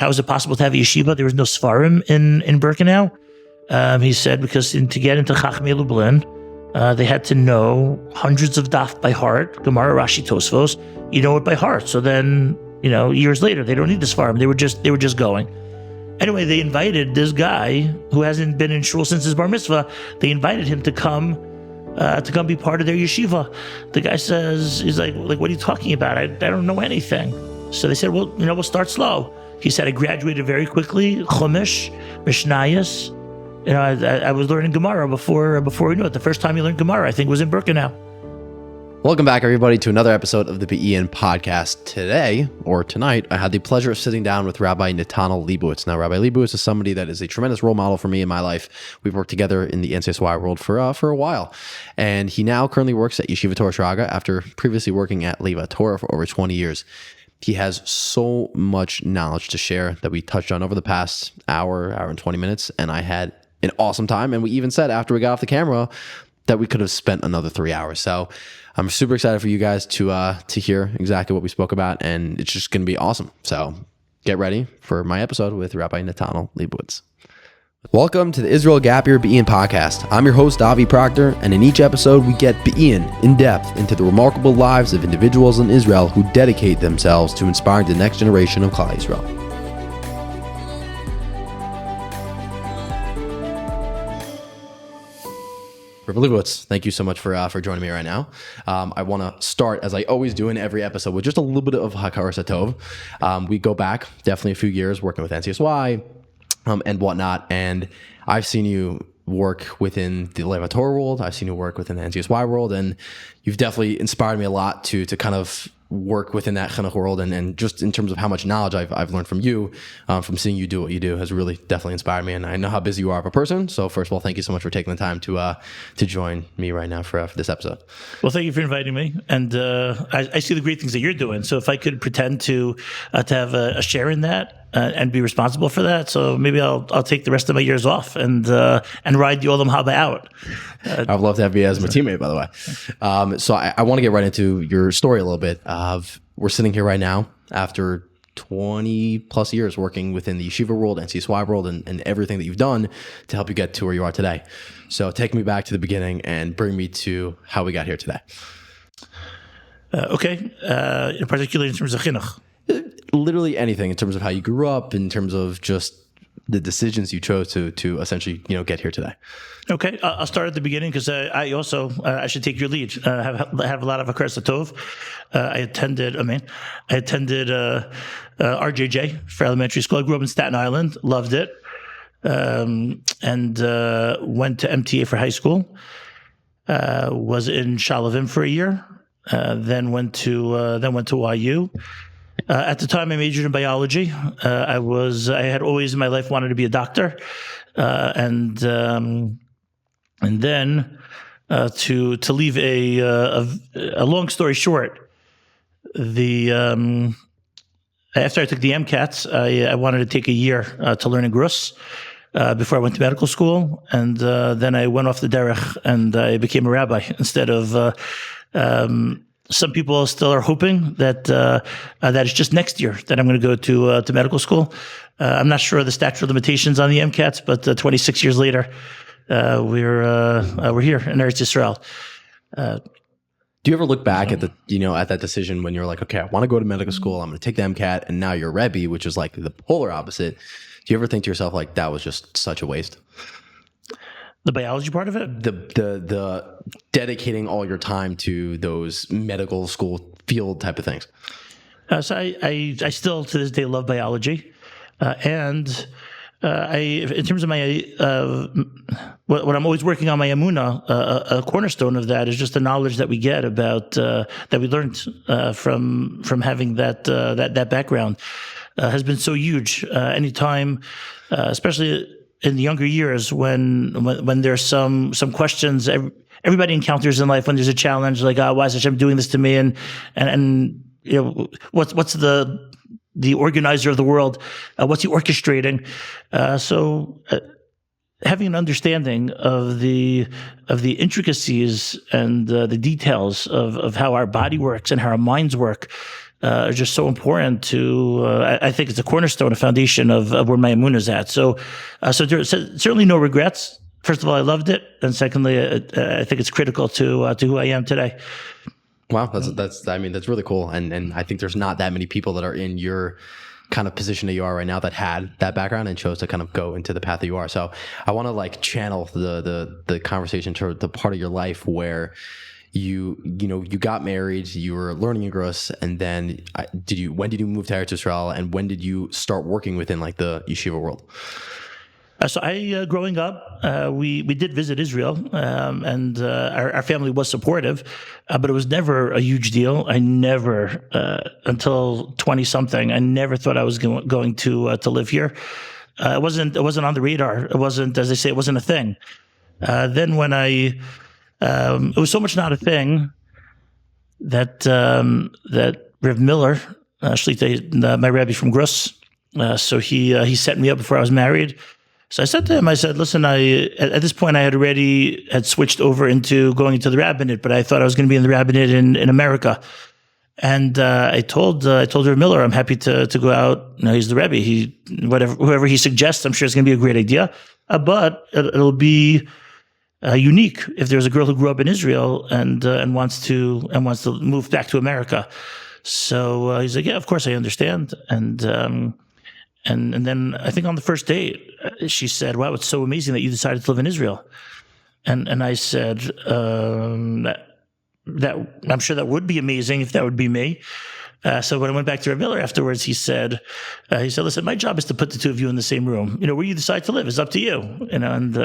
how is it possible to have a yeshiva? There was no Sfarim in Birkenau. He said because to get into Chachmei Lublin, they had to know hundreds of daf by heart, Gemara, Rashi, Tosfos. You know it by heart. So then, years later, they don't need the Sfarim. They were just going. Anyway, they invited this guy who hasn't been in shul since his bar mitzvah. They invited him to come be part of their yeshiva. The guy says, he's like, what are you talking about? I don't know anything. So they said, well, we'll start slow. He said, I graduated very quickly, Chumash, Mishnayos. I was learning Gemara before we knew it. The first time you learned Gemara, I think, was in Birkenau. Welcome back, everybody, to another episode of the Be'in podcast. Tonight, I had the pleasure of sitting down with Rabbi Natanel Lebowitz. Now, Rabbi Lebowitz is somebody that is a tremendous role model for me in my life. We've worked together in the NCSY world for a while, and he now currently works at Yeshiva Torah Shraga after previously working at Torah for over 20 years. He has so much knowledge to share that we touched on over the past hour and 20 minutes, and I had an awesome time. And we even said after we got off the camera that we could have spent another 3 hours. So I'm super excited for you guys to hear exactly what we spoke about, and it's just going to be awesome. So get ready for my episode with Rabbi Natanel Lebowitz. Welcome to the Israel Gap Year Be'in podcast. I'm your host, Avi Proctor, and in each episode, we get Be'in in depth into the remarkable lives of individuals in Israel who dedicate themselves to inspiring the next generation of Klal Yisrael. Rabbi Lebowitz, thank you so much for joining me right now. I want to start, as I always do in every episode, with just a little bit of Hakaras HaTov. We go back definitely a few years working with NCSY and whatnot, and I've seen you work within the Torah world. I've seen you work within the NCSY world, and you've definitely inspired me a lot to kind of work within that chinuch world, and just in terms of how much knowledge I've learned from you, from seeing you do what you do, has really definitely inspired me. And I know how busy you are of a person. So first of all, thank you so much for taking the time to join me right now for this episode. Well, thank you for inviting me, and I see the great things that you're doing. So if I could pretend to have a share in that and be responsible for that, so maybe I'll take the rest of my years off and ride the Olam Haba out. I'd love to have you as my teammate, by the way. So I want to get right into your story a little bit. We're sitting here right now after 20 plus years working within the yeshiva world, NCSY world, and everything that you've done to help you get to where you are today. So take me back to the beginning and bring me to how we got here today. Okay. Particularly in terms of chinuch. Literally anything in terms of how you grew up, in terms of just the decisions you chose to essentially get here today. Okay, I'll start at the beginning because I also should take your lead. Have a lot of Hakaras HaTov. I attended RJJ for elementary school. I grew up in Staten Island, loved it, and went to MTA for high school. Was in Shalavim for a year, then went to YU. At the time, I majored in biology. I had always in my life wanted to be a doctor, and then to leave a long story short, after I took the MCATs, I wanted to take a year to learn in Grus before I went to medical school, and then I went off the derech and I became a rabbi instead of. Some people still are hoping that it's just next year that I'm going to go to medical school. I'm not sure of the statute of limitations on the MCATs, but 26 years later, we're here in Eretz Yisrael. Do you ever look back at that decision when you're like, okay, I want to go to medical school, I'm going to take the MCAT, and now you're Rebbe, which is like the polar opposite. Do you ever think to yourself like that was just such a waste? The biology part of it? The dedicating all your time to those medical school field type of things. So I still to this day love biology, and in terms of my what I'm always working on my emunah, a cornerstone of that is just the knowledge that we get about that we learned from having that background has been so huge. Anytime, especially in the younger years, when there's some questions everybody encounters in life, when there's a challenge, like why is Hashem doing this to me, and what's the organizer of the world, what's he orchestrating? So having an understanding of the intricacies and the details of how our body works and how our minds work are just so important to. I think it's a cornerstone, a foundation of where my emunah is at. So there's certainly no regrets. First of all, I loved it, and secondly, I think it's critical to who I am today. Wow, that's really cool, and I think there's not that many people that are in your kind of position that you are right now that had that background and chose to kind of go into the path that you are. So I want to like channel the conversation to the part of your life where you got married, you were learning in Gross, and then when did you move to Eretz Yisrael, and when did you start working within like the yeshiva world? So I, growing up, we did visit Israel, and our family was supportive, but it was never a huge deal. I never, until 20-something, I never thought I was going to live here. It wasn't on the radar. It wasn't, as they say, it wasn't a thing. Then when it was so much not a thing that Rev Miller, Shlita, my Rebbe from Gross, so he set me up before I was married. So I said to him, I said, listen, at this point I had switched over into going into the rabbinate, but I thought I was going to be in the rabbinate in America. And I told Rev Miller, I'm happy to go out. He's the Rebbe. Whoever he suggests, I'm sure it's going to be a great idea. But it'll be unique if there's a girl who grew up in Israel and wants to move back to America. So he's like, yeah, of course I understand. And then I think on the first date, she said, wow, it's so amazing that you decided to live in Israel. And I said, that I'm sure that would be amazing if that would be me. So when I went back to Rabbi Miller afterwards, he said, listen, my job is to put the two of you in the same room. Where you decide to live is up to you. And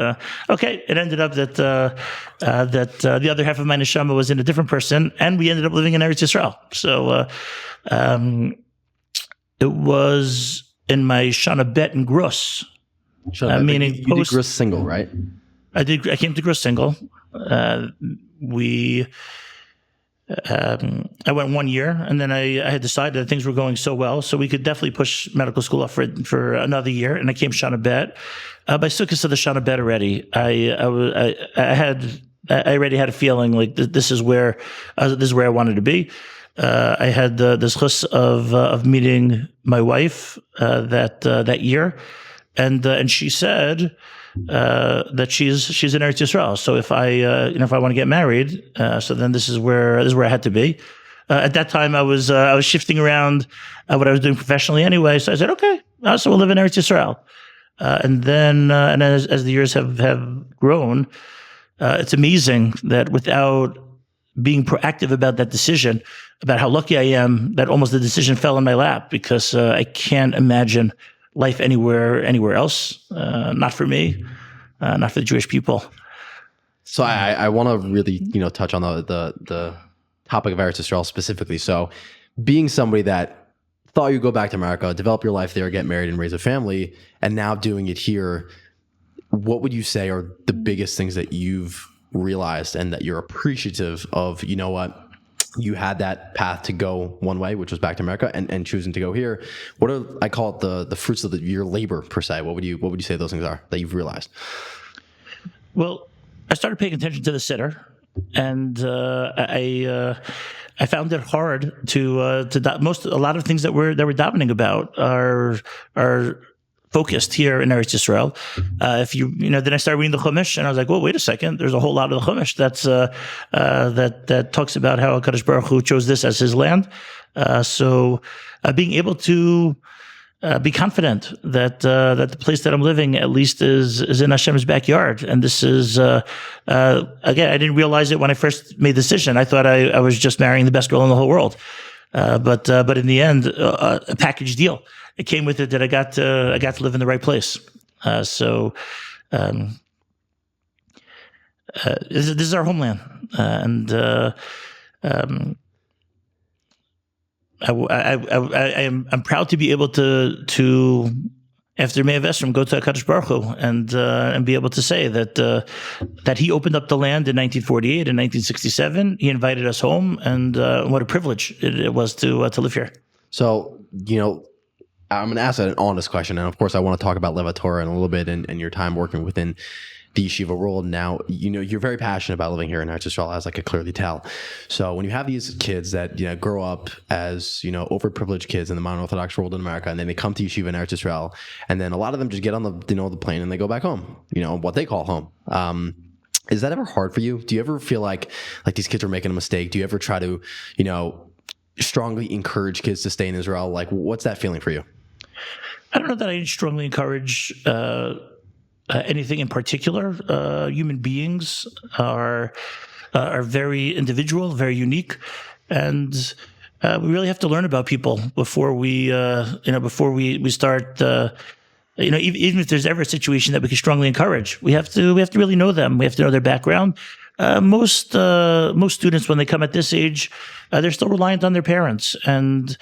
okay, it ended up that the other half of my neshama was in a different person, and we ended up living in Eretz Yisrael. So it was in my Shana Bet and Gross, meaning you did Gross single, right? I came to Gross single. I went 1 year, and then I had decided that things were going so well, so we could definitely push medical school off for another year. And I came Shana Bet. By Sukkot of the Shana Bet already, I already had a feeling like this is where I wanted to be. I had the chus of meeting my wife that year, and she said that she's in Eretz Yisrael. So if I want to get married, so then this is where I had to be. At that time, I was shifting around what I was doing professionally anyway. So I said, okay, so we'll live in Eretz Yisrael. And then as the years have grown, it's amazing that without being proactive about that decision, about how lucky I am that almost the decision fell in my lap, because I can't imagine life anywhere else. Not for me, not for the Jewish people. So I want to really, touch on the topic of Eretz Yisrael specifically. So being somebody that thought you'd go back to America, develop your life there, get married and raise a family, and now doing it here, what would you say are the biggest things that you've realized and that you're appreciative of? What you had that path to go one way, which was back to America, and choosing to go here. What are, I call it the fruits of your labor per se? What would you say those things are that you've realized? Well, I started paying attention to the sitter, and I found it hard to a lot of things that we're davening about are focused here in Eretz Yisrael. Then I started reading the Chumash, and I was like, well, wait a second. There's a whole lot of the Chumash that talks about how HaKadosh Baruch Hu chose this as his land. So being able to be confident that the place that I'm living at least is in Hashem's backyard. And this is, again, I didn't realize it when I first made the decision. I thought I was just marrying the best girl in the whole world. But in the end, a package deal. It came with it that I got to live in the right place. This is our homeland, and I'm proud to be able to after Mei Vesrim go to HaKadosh Baruch Hu and be able to say that he opened up the land in 1948 and 1967. He invited us home, and what a privilege it was to live here. So I'm going to ask an honest question, and of course I want to talk about Torah in a little bit and your time working within the yeshiva world. Now, you're very passionate about living here in Eretz Yisrael, as I could clearly tell. So when you have these kids that grow up as overprivileged kids in the modern Orthodox world in America, and then they come to yeshiva in Eretz Yisrael, and then a lot of them just get on the plane and they go back home, what they call home. Is that ever hard for you? Do you ever feel like these kids are making a mistake? Do you ever try to strongly encourage kids to stay in Israel? Like, what's that feeling for you? I don't know that I strongly encourage anything in particular. Human beings are very individual, very unique, and we really have to learn about people before we start. Even if there's ever a situation that we can strongly encourage, we have to really know them. We have to know their background. Most students, when they come at this age, they're still reliant on their parents, and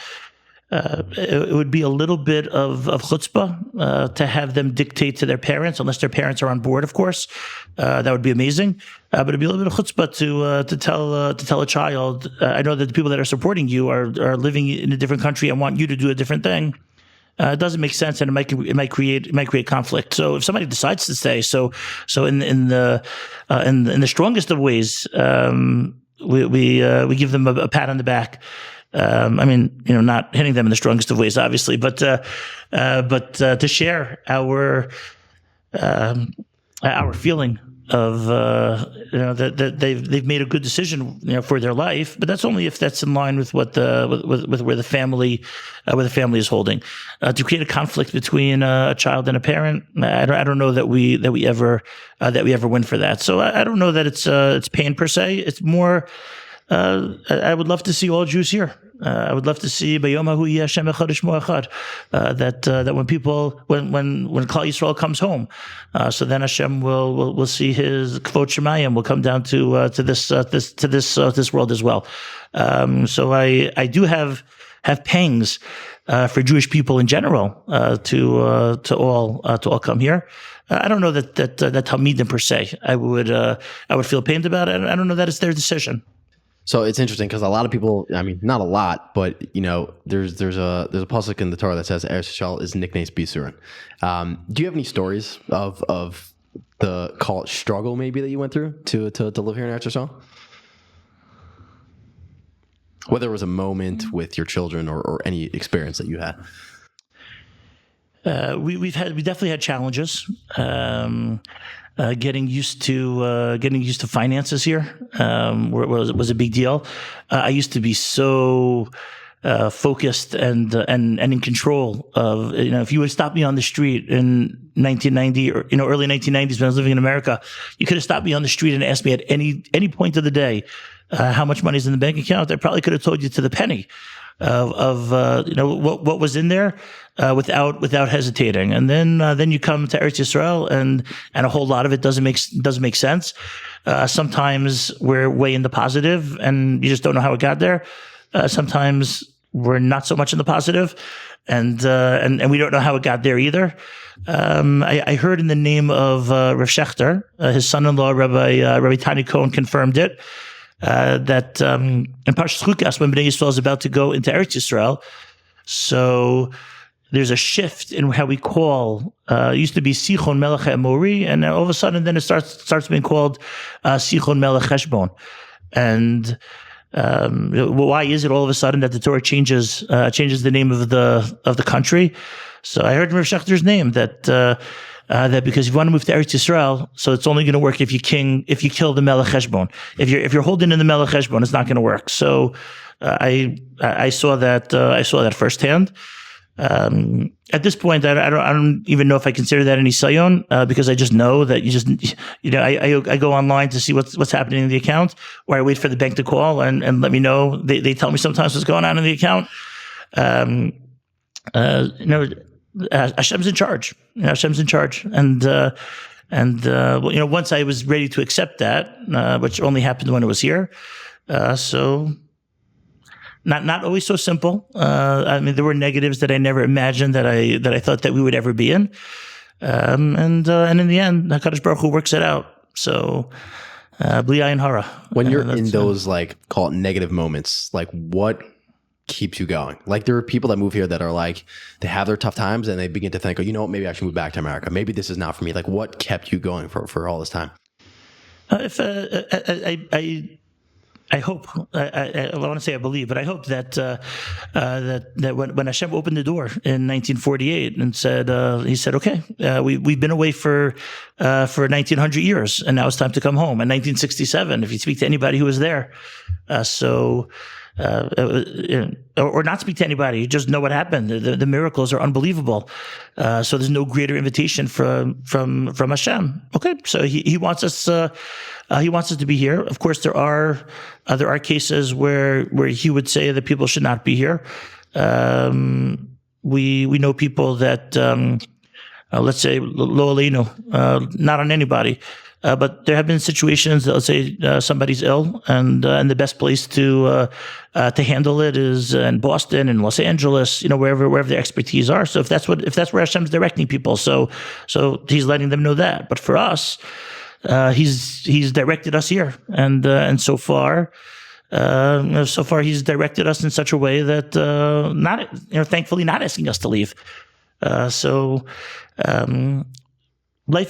it would be a little bit of chutzpah to have them dictate to their parents, unless their parents are on board, of course. That would be amazing. But it'd be a little bit of chutzpah to tell a child, I know that the people that are supporting you are living in a different country and want you to do a different thing. It doesn't make sense, and it might create conflict. So if somebody decides to stay, so in the strongest of ways, we give them a pat on the back. Not hitting them in the strongest of ways, obviously, but to share our feeling of that they've made a good decision for their life, but that's only if that's in line with what with where the family is holding. To create a conflict between a child and a parent, I don't know that we ever win for that. So I don't know that it's pain per se. It's more. I would love to see all Jews here. I would love to see that when Klal Yisrael comes home, so then Hashem will see His Kvod Shemayim will come down to this world as well. So I do have pangs for Jewish people in general to all come here. I don't know that Talmidim per se. I would feel pained about it. I don't know that it's their decision. So it's interesting because a lot of people, not a lot, but there's a pasuk in the Torah that says Eretz Yisrael is nicknamed Bisurin. Do you have any stories of the call it struggle maybe that you went through to live here in Eretz Yisrael? Whether it was a moment with your children or any experience that you had. We definitely had challenges. Getting used to finances here was a big deal. I used to be so focused and in control of, if you would stop me on the street in 1990 or early 1990s when I was living in America, you could have stopped me on the street and asked me at any point of the day how much money is in the bank account. I probably could have told you to the penny of what was in there without hesitating. And then you come to Eretz Yisrael and a whole lot of it doesn't make sense. Sometimes we're way in the positive and you just don't know how it got there. Sometimes we're not so much in the positive, and we don't know how it got there either. I heard in the name of Rav Shechter, his son-in-law Rabbi Tani Cohen confirmed it. That in Parshas Chukas, when Bnei Yisrael is about to go into Eretz Yisrael, so there's a shift in how we call. It used to be Sichon Melech Emori, and all of a sudden, then it starts being called Sichon Melech Heshbon. And why is it all of a sudden that the Torah changes the name of the country? So I heard in Rav Shechter's name that because if you want to move to Eretz Yisrael, so it's only going to work if you kill the Melech Heshbon. If you're holding in the Melech Heshbon, it's not going to work. So I saw that firsthand. At this point, I don't even know if I consider that any sayon, because I just know that I go online to see what's happening in the account, or I wait for the bank to call and let me know. They tell me sometimes what's going on in the account. Hashem's in charge. Hashem's in charge, and once I was ready to accept that, which only happened when I was here, so not always so simple. There were negatives that I never imagined that I thought that we would ever be in, and in the end, HaKadosh Baruch Hu works it out. So, bli ayin hara. When you're in those call it negative moments, what keeps you going? Like, there are people that move here that are like, they have their tough times and they begin to think, oh, you know what, maybe I should move back to America. Maybe this is not for me. Like, what kept you going for all this time? If I hope, I want to say I believe, but I hope that that when Hashem opened the door in 1948 and said, he said, okay, we've been away for 1900 years, and now it's time to come home. In 1967, if you speak to anybody who was there, or not speak to anybody, you just know what happened. The miracles are unbelievable. So there's no greater invitation from Hashem. Okay, so he wants us. He wants us to be here. Of course, there are cases where he would say that people should not be here. We know people that let's say lo aleinu, not on anybody. But there have been situations that, let's say, somebody's ill, and the best place to handle it is in Boston and Los Angeles, wherever their expertise are. So if that's where Hashem's directing people, so he's letting them know that. But for us, he's directed us here, and so far he's directed us in such a way that thankfully not asking us to leave. Life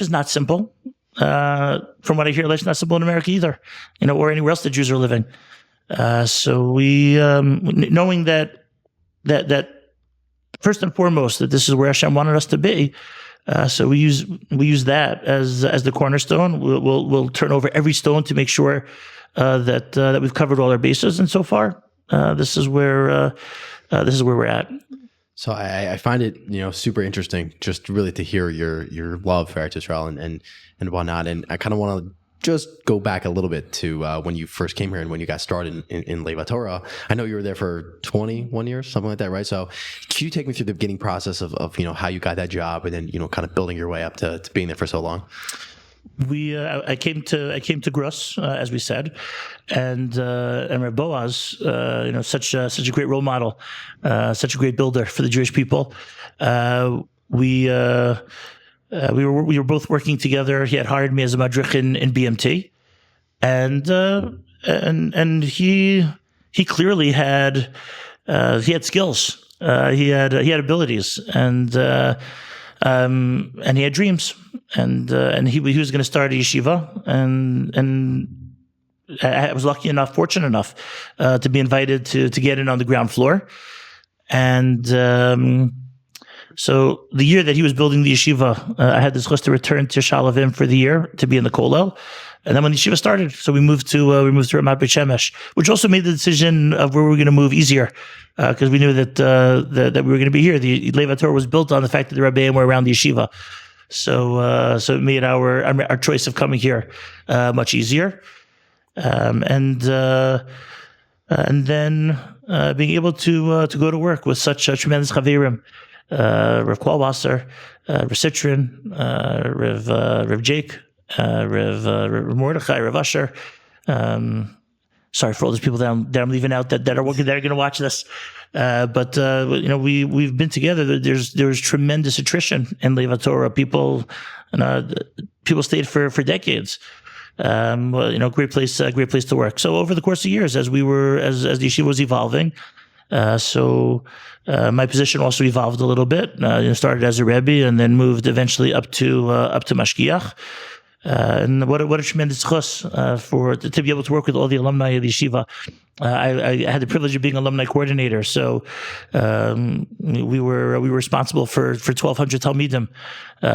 is not simple. From what I hear, life's not simple in America either, or anywhere else the Jews are living. So we, knowing that first and foremost, that this is where Hashem wanted us to be. So we use that as the cornerstone. We'll turn over every stone to make sure that we've covered all our bases. And so far, this is where we're at. So I find it, super interesting, just really to hear your love for Eretz Yisrael and whatnot. And I kind of want to just go back a little bit to when you first came here and when you got started in Leva Torah. I know you were there for 21 years, something like that, right? So can you take me through the beginning process of how you got that job and then, kind of building your way up to being there for so long? I came to Gross, as we said, and Rabbi Boaz, such a great role model, such a great builder for the Jewish people. We were both working together. He had hired me as a madrich in BMT, and he clearly had skills. He had abilities, and he had dreams, and he was going to start a yeshiva, and I was fortunate enough, to be invited to get in on the ground floor, and so the year that he was building the yeshiva, I had this list to return to Shalavim for the year to be in the Kollel. And then when the yeshiva started, so we moved to Ramat Beit Shemesh, which also made the decision of where we were going to move easier, because we knew that we were going to be here. The Leva Torah was built on the fact that the Rebbeim were around the yeshiva, so it made our choice of coming here much easier, and then being able to go to work with such tremendous chaverim. Rav Kwalwasser, Rav Citron, Rav Jake, Rav Mordechai, Rav Usher. Sorry for all those people that I'm leaving out that are going to watch this. But we've been together. There's tremendous attrition in Leva Torah. People stayed for decades. Great place to work. So over the course of years, as the yeshiva was evolving, my position also evolved a little bit. Started as a Rebbe and then moved eventually up to Mashgiach. And what a tremendous chus to be able to work with all the alumni of the yeshiva. I had the privilege of being alumni coordinator, so we were responsible for 1,200 talmidim.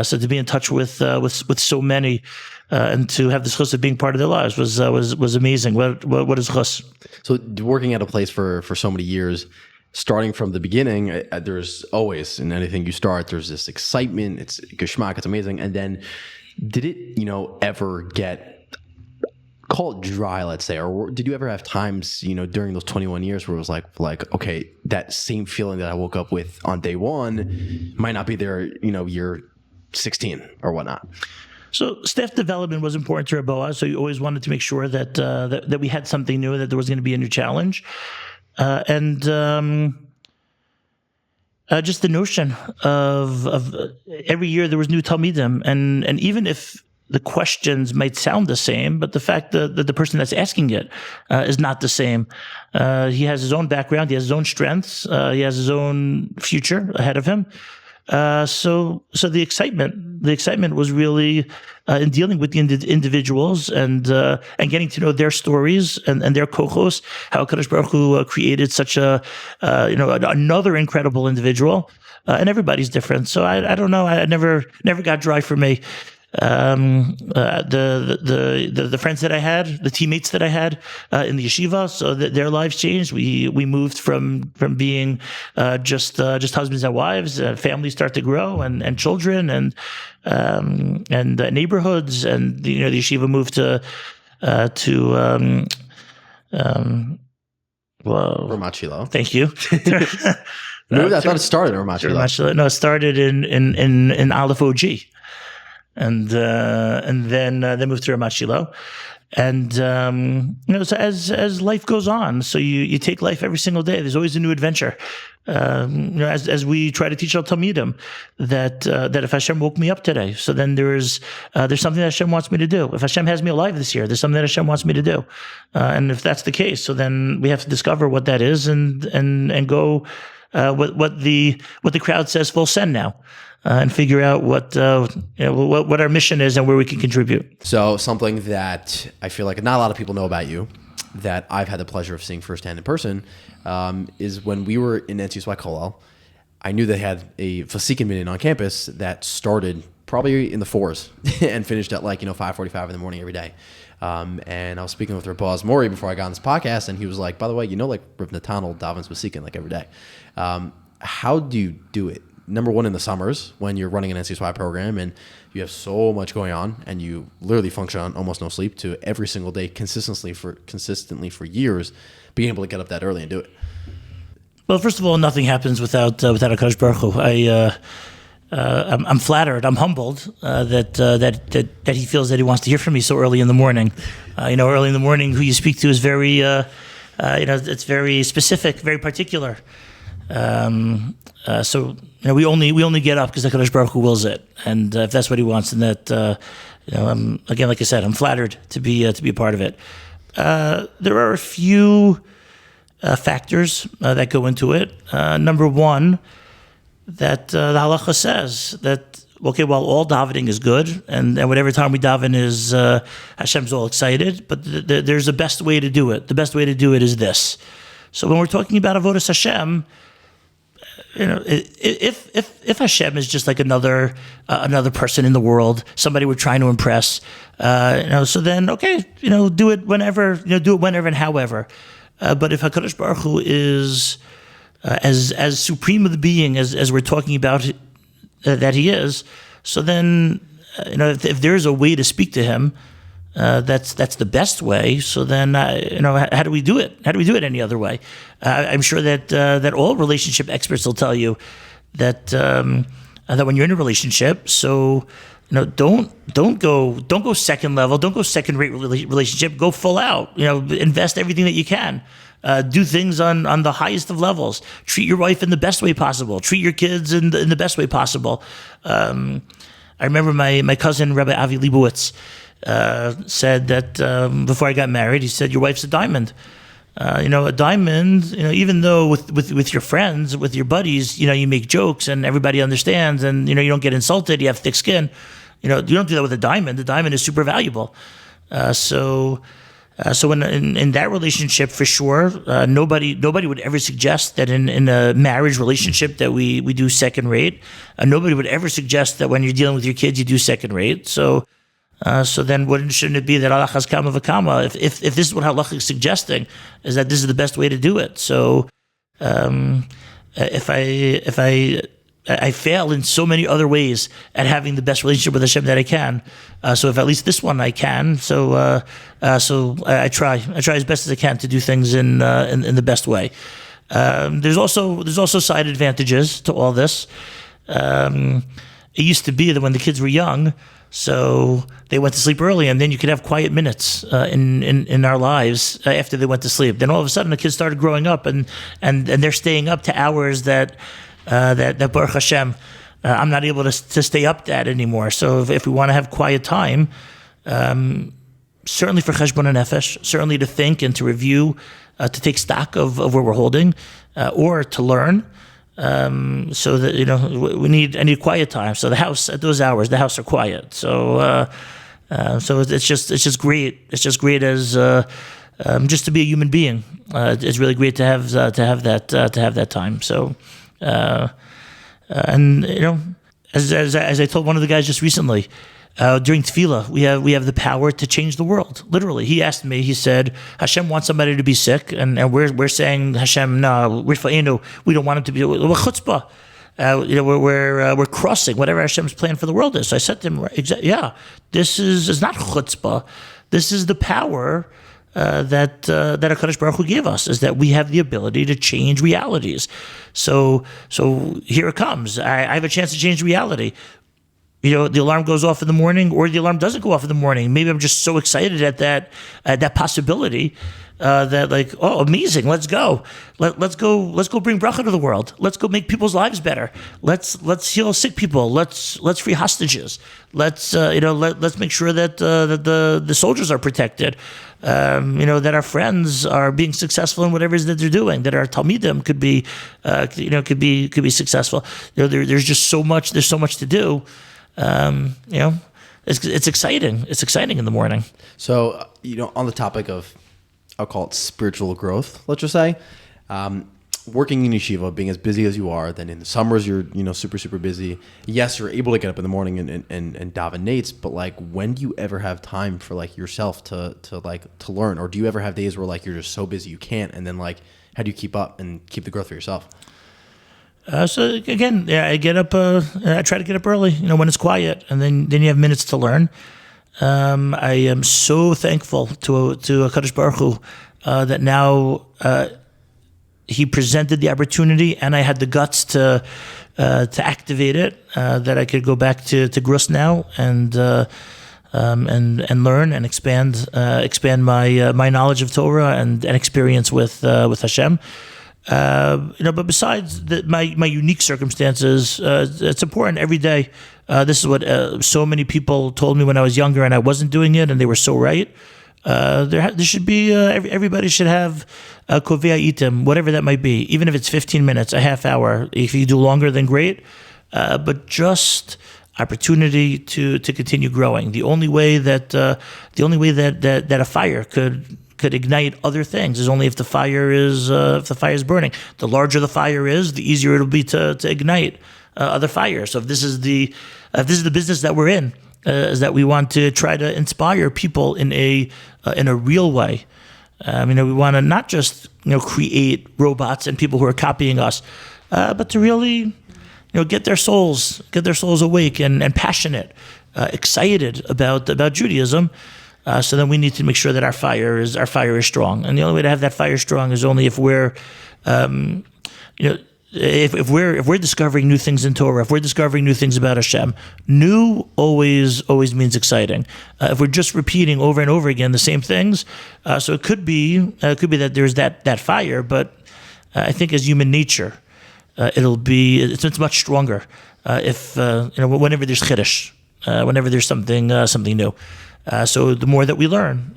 So to be in touch with so many and to have this chus of being part of their lives was amazing. What is chus? So working at a place for so many years, starting from the beginning, there's always, in anything you start, there's this excitement. It's geschmack. It's amazing. And then, did it, ever get, call it dry, let's say, or did you ever have times, during those 21 years where it was like, okay, that same feeling that I woke up with on day one might not be there, year 16 or whatnot? So staff development was important to Rebbe Boaz, so you always wanted to make sure that we had something new, that there was going to be a new challenge. And just the notion of every year there was new talmidim, and even if the questions might sound the same, but the fact that the person that's asking it is not the same. He has his own background, he has his own strengths, he has his own future ahead of him. So the excitement was really in dealing with the individuals and getting to know their stories and their kochos, how Kadosh Baruch Hu created such another incredible individual, and everybody's different. So I don't know. I never got dry for me. The friends that I had, the teammates that I had in the yeshiva, so that their lives changed. We moved from being just husbands and wives. Families start to grow and children and neighborhoods, and the yeshiva moved to Ramat Shiloh. Thank you. No, I thought it started in Ramat Shiloh. No, it started in Aleph OG. And then they moved to Ramat Shiloh, and so as life goes on, so you take life every single day. There's always a new adventure. As we try to teach our Talmidim that if Hashem woke me up today, so then there's something that Hashem wants me to do. If Hashem has me alive this year, there's something that Hashem wants me to do, and if that's the case, so then we have to discover what that is and go what the crowd says full send now. And figure out what our mission is and where we can contribute. So something that I feel like not a lot of people know about you, that I've had the pleasure of seeing firsthand in person, is when we were in NCSY Kollel, I knew they had a Vasikin meeting on campus that started probably in the 4s and finished at 5:45 in the morning every day. And I was speaking with Rabbi Mori before I got on this podcast, and he was like, by the way, Rabbi Natanel davens Vasikin every day. How do you do it? Number one, in the summers when you're running an NCSY program and you have so much going on and you literally function on almost no sleep, to every single day consistently for years, being able to get up that early and do it. Well, first of all, nothing happens without HaKadosh Baruch Hu. I'm flattered. I'm humbled that he feels that he wants to hear from me so early in the morning. Early in the morning, who you speak to is very, it's very specific, very particular. So we only get up because the Kadosh Baruch Hu wills it, and if that's what He wants, then that again, like I said, I'm flattered to be a part of it. There are a few factors that go into it. Number one, that the halacha says that while all davening is good, and whatever time we daven is Hashem's all excited, but there's a best way to do it. The best way to do it is this. So when we're talking about avodas Hashem, if Hashem is just like another person in the world, somebody we're trying to impress, so then okay, do it whenever, and however. But if HaKadosh Baruch Hu is as supreme of the being as we're talking about that He is, so then if there is a way to speak to Him, that's the best way. So then, how do we do it? How do we do it any other way? I'm sure that all relationship experts will tell you that when you're in a relationship, so don't go second level, don't go second rate relationship. Go full out. Invest everything that you can. Do things on the highest of levels. Treat your wife in the best way possible. Treat your kids in the best way possible. I remember my cousin Rabbi Lebowitz said that before I got married, he said, your wife's a diamond. A diamond, even though with your friends, with your buddies, you make jokes and everybody understands, and you don't get insulted, you have thick skin. You don't do that with a diamond. The diamond is super valuable. So when in that relationship, for sure, nobody would ever suggest that in a marriage relationship that we do second rate. Nobody would ever suggest that when you're dealing with your kids, you do second rate. So then shouldn't it be that Allah has kama v'kama? If this is what halacha is suggesting, is that this is the best way to do it. So if I fail in so many other ways at having the best relationship with Hashem that I can, so if at least this one I can, so I try as best as I can to do things in the best way. There's also side advantages to all this. It used to be that when the kids were young, so they went to sleep early, and then you could have quiet minutes in our lives after they went to sleep. Then all of a sudden, the kids started growing up, and they're staying up to hours that Baruch Hashem, I'm not able to stay up that anymore. So if we want to have quiet time, certainly for cheshbon nefesh, certainly to think and to review, to take stock of where we're holding, or to learn. So that I need quiet time. So the house at those hours, the house are quiet. So it's just great. It's just great as just to be a human being. It's really great to have that time. So as I told one of the guys just recently. During tefillah, we have the power to change the world. Literally, he asked me. He said, "Hashem wants somebody to be sick, and we're saying, Hashem, no, we don't want him to be. We're chutzpah. We're crossing whatever Hashem's plan for the world is." So I said to him, "Yeah, this is not chutzpah. This is the power that HaKadosh Baruch Hu gave us. Is that we have the ability to change realities. So here it comes. I have a chance to change reality." The alarm goes off in the morning, or the alarm doesn't go off in the morning. Maybe I'm just so excited at that possibility that amazing. Let's go. Let's go bring bracha to the world. Let's go make people's lives better. Let's heal sick people. Let's free hostages. Let's make sure that the soldiers are protected. That our friends are being successful in whatever it is that they're doing. That our talmidim could be successful. There's just so much. There's so much to do. It's exciting. It's exciting in the morning. So, on the topic of, I'll call it spiritual growth, let's just say, working in yeshiva, being as busy as you are, then in the summers you're, super, super busy. Yes, you're able to get up in the morning and daven nates, but when do you ever have time for yourself to learn? Or do you ever have days where you're just so busy you can't? And then how do you keep up and keep the growth for yourself? So again, I get up. I try to get up early, when it's quiet, and then you have minutes to learn. I am so thankful to HaKadosh Baruch Hu that now he presented the opportunity, and I had the guts to activate it. That I could go back to Grus now and learn and expand my knowledge of Torah and experience with Hashem. But besides my unique circumstances, it's important every day. This is what so many people told me when I was younger and I wasn't doing it, and they were so right. There should be everybody should have kovei itim, whatever that might be, even if it's 15 minutes, a half hour. If you do longer, then great. But just opportunity to continue growing. The only way that a fire could ignite other things is only if the fire is burning. The larger the fire is, the easier it'll be to ignite other fires. So if this is the business that we're in, is that we want to try to inspire people in a real way. We want to not just create robots and people who are copying us, but to really get their souls awake and passionate, excited about Judaism. So then we need to make sure that our fire is strong, and the only way to have that fire strong is only if we're, if we're discovering new things in Torah, if we're discovering new things about Hashem. New always means exciting. If we're just repeating over and over again the same things, so it could be that there's that fire, but I think as human nature, it's much stronger if whenever there's chiddush, whenever there's something new. So the more that we learn,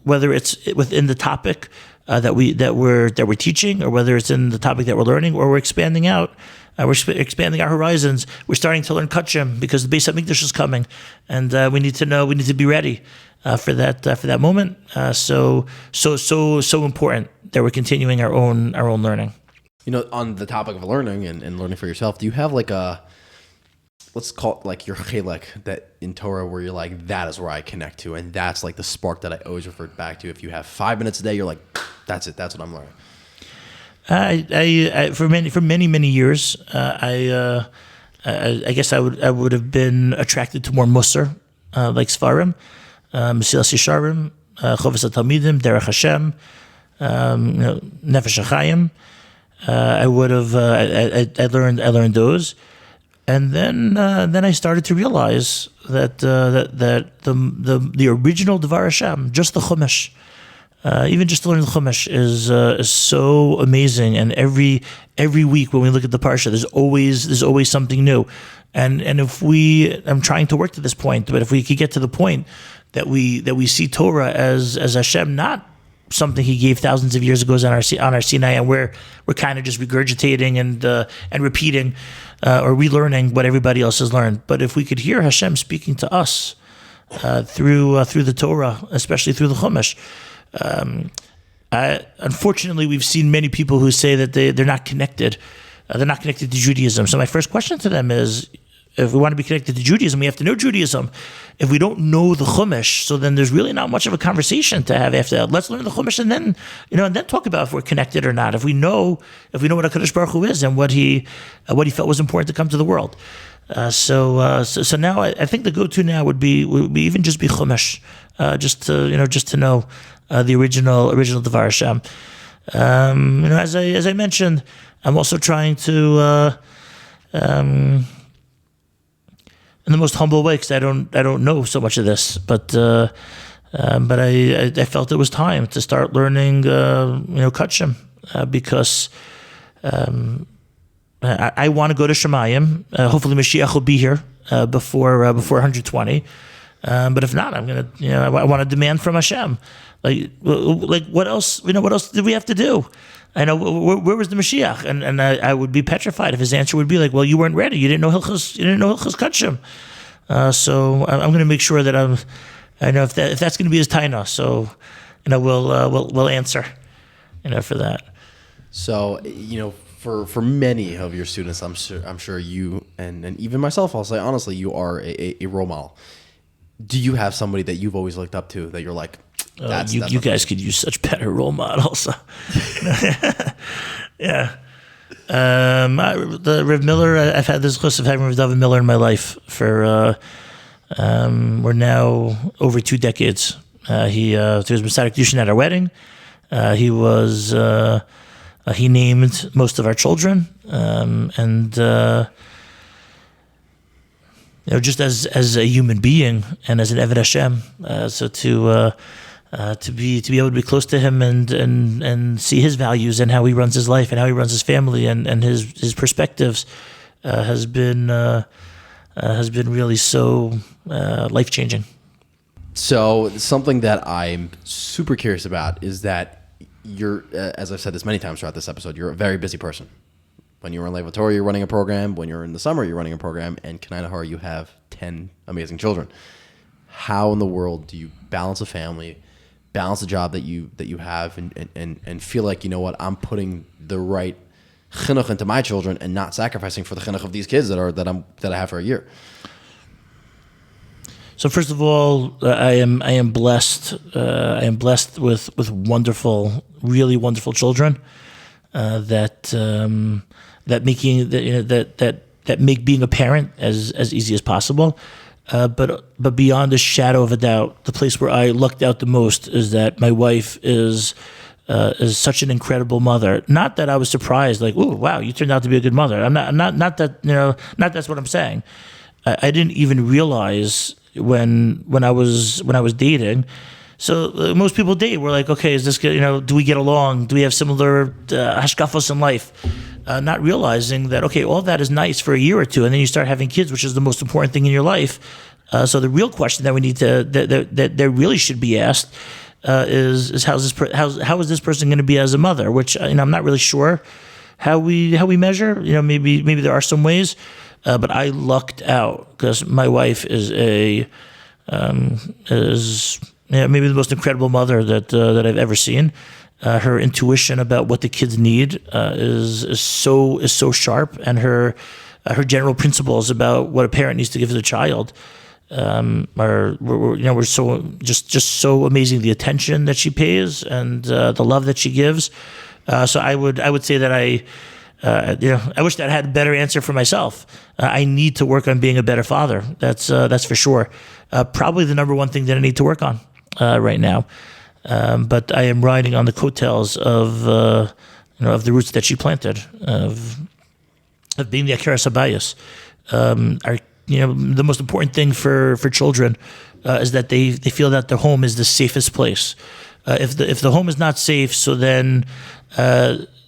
whether it's within the topic that we're teaching, or whether it's in the topic that we're learning, or we're expanding out, we're expanding our horizons. We're starting to learn Kachim because the Beis HaMikdash is coming, and we need to be ready for that moment. So important that we're continuing our own learning. On the topic of learning and learning for yourself, do you have let's call it your chelek that in Torah where you're that is where I connect to, and that's the spark that I always revert back to? If you have 5 minutes a day, you're that's it. That's what I'm learning. I for many years, I guess I would have been attracted to more Musar, like Sfarim, Mesilas Yesharim, Chovas HaTalmidim, Derech Hashem, Nefesh HaChaim. I would have. I learned those. And then I started to realize that the original Devar Hashem, just the Chumash, even just to learn the Chumash is so amazing. And every week when we look at the parsha, there's always something new. And if I'm trying to work to this point, but if we could get to the point that we see Torah as Hashem, not something He gave thousands of years ago on our Sinai, and we're kind of just regurgitating and repeating or relearning what everybody else has learned. But if we could hear Hashem speaking to us through the Torah, especially through the Chumash. Unfortunately, we've seen many people who say that they're not connected. They're not connected to Judaism. So my first question to them is, if we want to be connected to Judaism, we have to know Judaism. If we don't know the Chumash, so then there's really not much of a conversation to have after that. Let's learn the Chumash and then talk about if we're connected or not. If we know what HaKadosh Baruch Hu is and what he felt was important to come to the world. So now I think the go-to now would be even just be Chumash, just to know the original Devar Hashem. As I mentioned, I'm also trying to in the most humble way, because I don't know so much of this, but I felt it was time to start learning Kachim, because I want to go to Shemayim. Hopefully Mashiach will be here before 120. But if not, I'm gonna I want to demand from Hashem. Like what else? What else did we have to do? I know where was the Mashiach, and I would be petrified if his answer would be like, well, you weren't ready. You didn't know Hilchos Kachim. So I'm going to make sure that I know if that's going to be his taina. So we'll answer for that. So for many of your students, I'm sure you and even myself, I'll say honestly, you are a role model. Do you have somebody that you've always looked up to that you're like, you guys could use such better role models? Yeah. The Rav Miller, I've had this chus of having Rav David Miller in my life for we're now over 2 decades. He was Messiah Kedushin at our wedding. He named most of our children, and just as a human being and as an Eved Hashem. So to be able to be close to him and see his values and how he runs his life and how he runs his family and his perspectives has been really so life changing. So something that I'm super curious about is that you're, as I've said this many times throughout this episode, you're a very busy person. When you're in Lev Torah, you're running a program. When you're in the summer, you're running a program. And Kanai Nahar, you have 10 amazing children. How in the world do you balance a family, balance the job that you have, and feel like, I'm putting the right chinuch into my children and not sacrificing for the chinuch of these kids that I have for a year? So first of all, I am blessed. I am blessed with wonderful, really wonderful children that make being a parent as easy as possible. But beyond a shadow of a doubt, the place where I lucked out the most is that my wife is such an incredible mother. Not that I was surprised, like, "Ooh, wow, you turned out to be a good mother." I'm not that not that's what I'm saying. I didn't even realize when I was dating. So most people date. We're like, okay, is this good? Do we get along? Do we have similar hashkafos in life? Not realizing that, okay, all that is nice for a year or two, and then you start having kids, which is the most important thing in your life. So the real question that we need that really should be asked is how is this person going to be as a mother? Which I'm not really sure how we measure. Maybe there are some ways, but I lucked out because my wife is maybe the most incredible mother that I've ever seen. Her intuition about what the kids need is so sharp, and her general principles about what a parent needs to give to the child we're so just so amazing. The attention that she pays and the love that she gives. So I would say that I wish that I had a better answer for myself. I need to work on being a better father. That's for sure. Probably the number one thing that I need to work on right now. But I am riding on the coattails of the roots that she planted of being the Akeres Habayis. The most important thing for children is that they feel that their home is the safest place. if the home is not safe, so then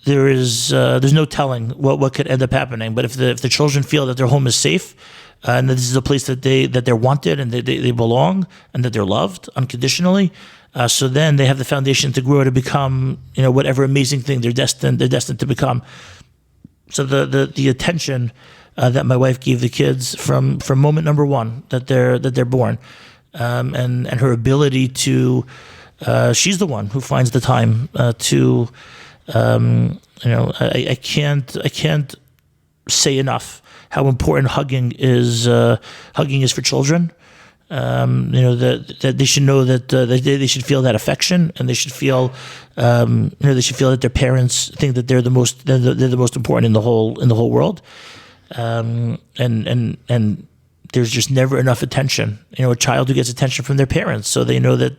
there's no telling what could end up happening. But if the children feel that their home is safe, and that this is a place that they're wanted and they belong and that they're loved unconditionally, so then they have the foundation to grow to become whatever amazing thing they're destined to become. So the attention that my wife gave the kids from moment number one that they're born, and her ability to, she's the one who finds the time to, I can't say enough how important hugging is for children. That they should know that they should feel that affection, and they should feel that their parents think that they're the most important in the whole world. And there's just never enough attention. A child who gets attention from their parents, so they know that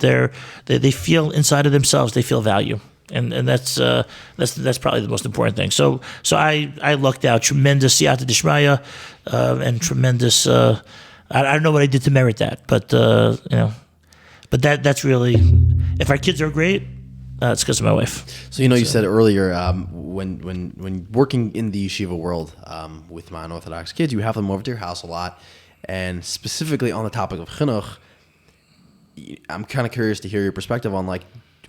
they feel inside of themselves, they feel value. And that's probably the most important thing. So I lucked out, tremendous siyata d'shmaya, and tremendous. I don't know what I did to merit that, but that's really, if our kids are great, it's because of my wife. So you said earlier when working in the yeshiva world with my unorthodox kids, you have them over to your house a lot, and specifically on the topic of chinuch, I'm kind of curious to hear your perspective on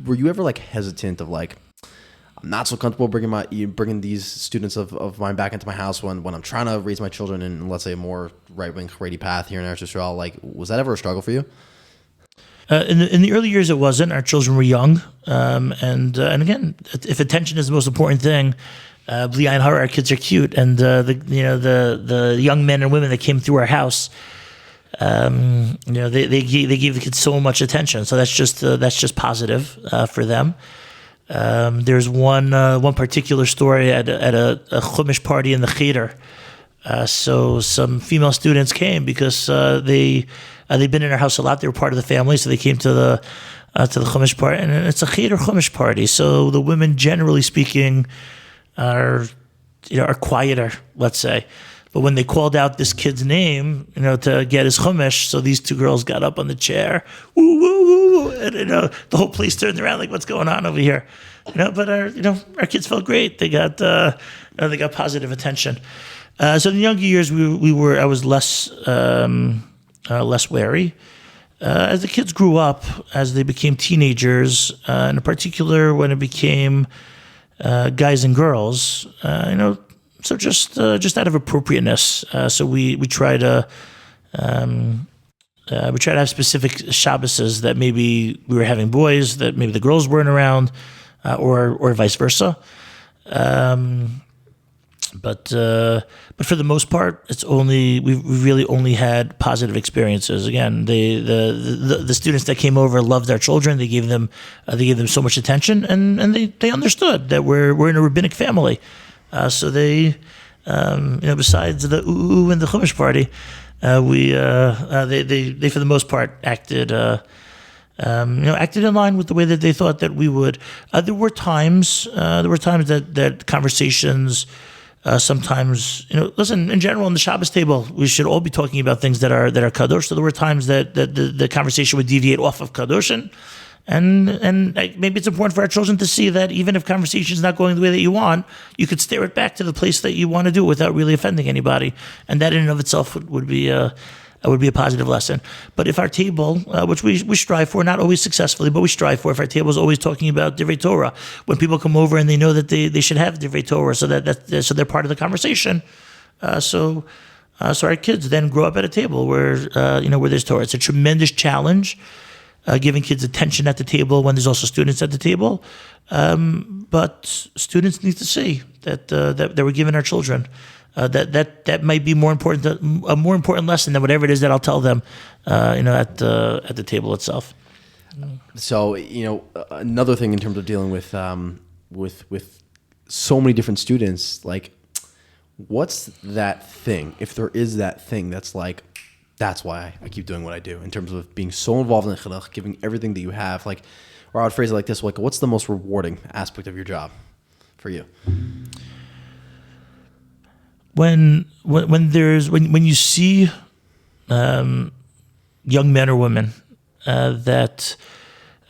were you ever hesitant of I'm not so comfortable bringing these students of mine back into my house when I'm trying to raise my children in, let's say, a more right-wing Haredi path here in Eretz Yisrael? Was that ever a struggle for you? In the early years, it wasn't. Our children were young, and again, if attention is the most important thing, bli ayin hara, our kids are cute, and the young men and women that came through our house, they gave the kids so much attention. So that's just positive for them. There's one particular story at a chumash party in the cheder. So some female students came because they'd been in our house a lot. They were part of the family, so they came to the chumash party, and it's a cheder chumash party. So the women, generally speaking, are quieter, let's say. But when they called out this kid's name, to get his chumash, so these two girls got up on the chair, woo woo woo, and the whole place turned around like, what's going on over here? But our kids felt great. They got positive attention. So in the younger years, I was less wary. As the kids grew up, as they became teenagers, and in particular when it became guys and girls, so just out of appropriateness. So we try to have specific Shabbases that maybe we were having boys, that maybe the girls weren't around, or vice versa. But for the most part, we really only had positive experiences. Again, the students that came over loved our children. They gave them so much attention, and they understood that we're in a rabbinic family. So they, besides the ooh and the chumash party, they for the most part acted in line with the way that they thought that we would. There were times that conversations. Sometimes, listen, in general, in the Shabbos table, we should all be talking about things that are kadosh. So there were times that the conversation would deviate off of kadosh, and maybe it's important for our children to see that even if conversation is not going the way that you want, you could steer it back to the place that you want to do without really offending anybody, and that in and of itself would be a positive lesson. But if our table, which we strive for, not always successfully, but we strive for, if our table is always talking about Divrei Torah, when people come over and they know that they should have Divrei Torah, so so they're part of the conversation. So our kids then grow up at a table where there's Torah. It's a tremendous challenge, giving kids attention at the table when there's also students at the table. But students need to see that we're giving our children. That might be a more important lesson than whatever it is that I'll tell them, at the table itself. So another thing in terms of dealing with so many different students, what's that thing, if there is that thing, that's why I keep doing what I do in terms of being so involved in chinuch, giving everything that you have, or I would phrase it like this: what's the most rewarding aspect of your job for you? When you see young men or women that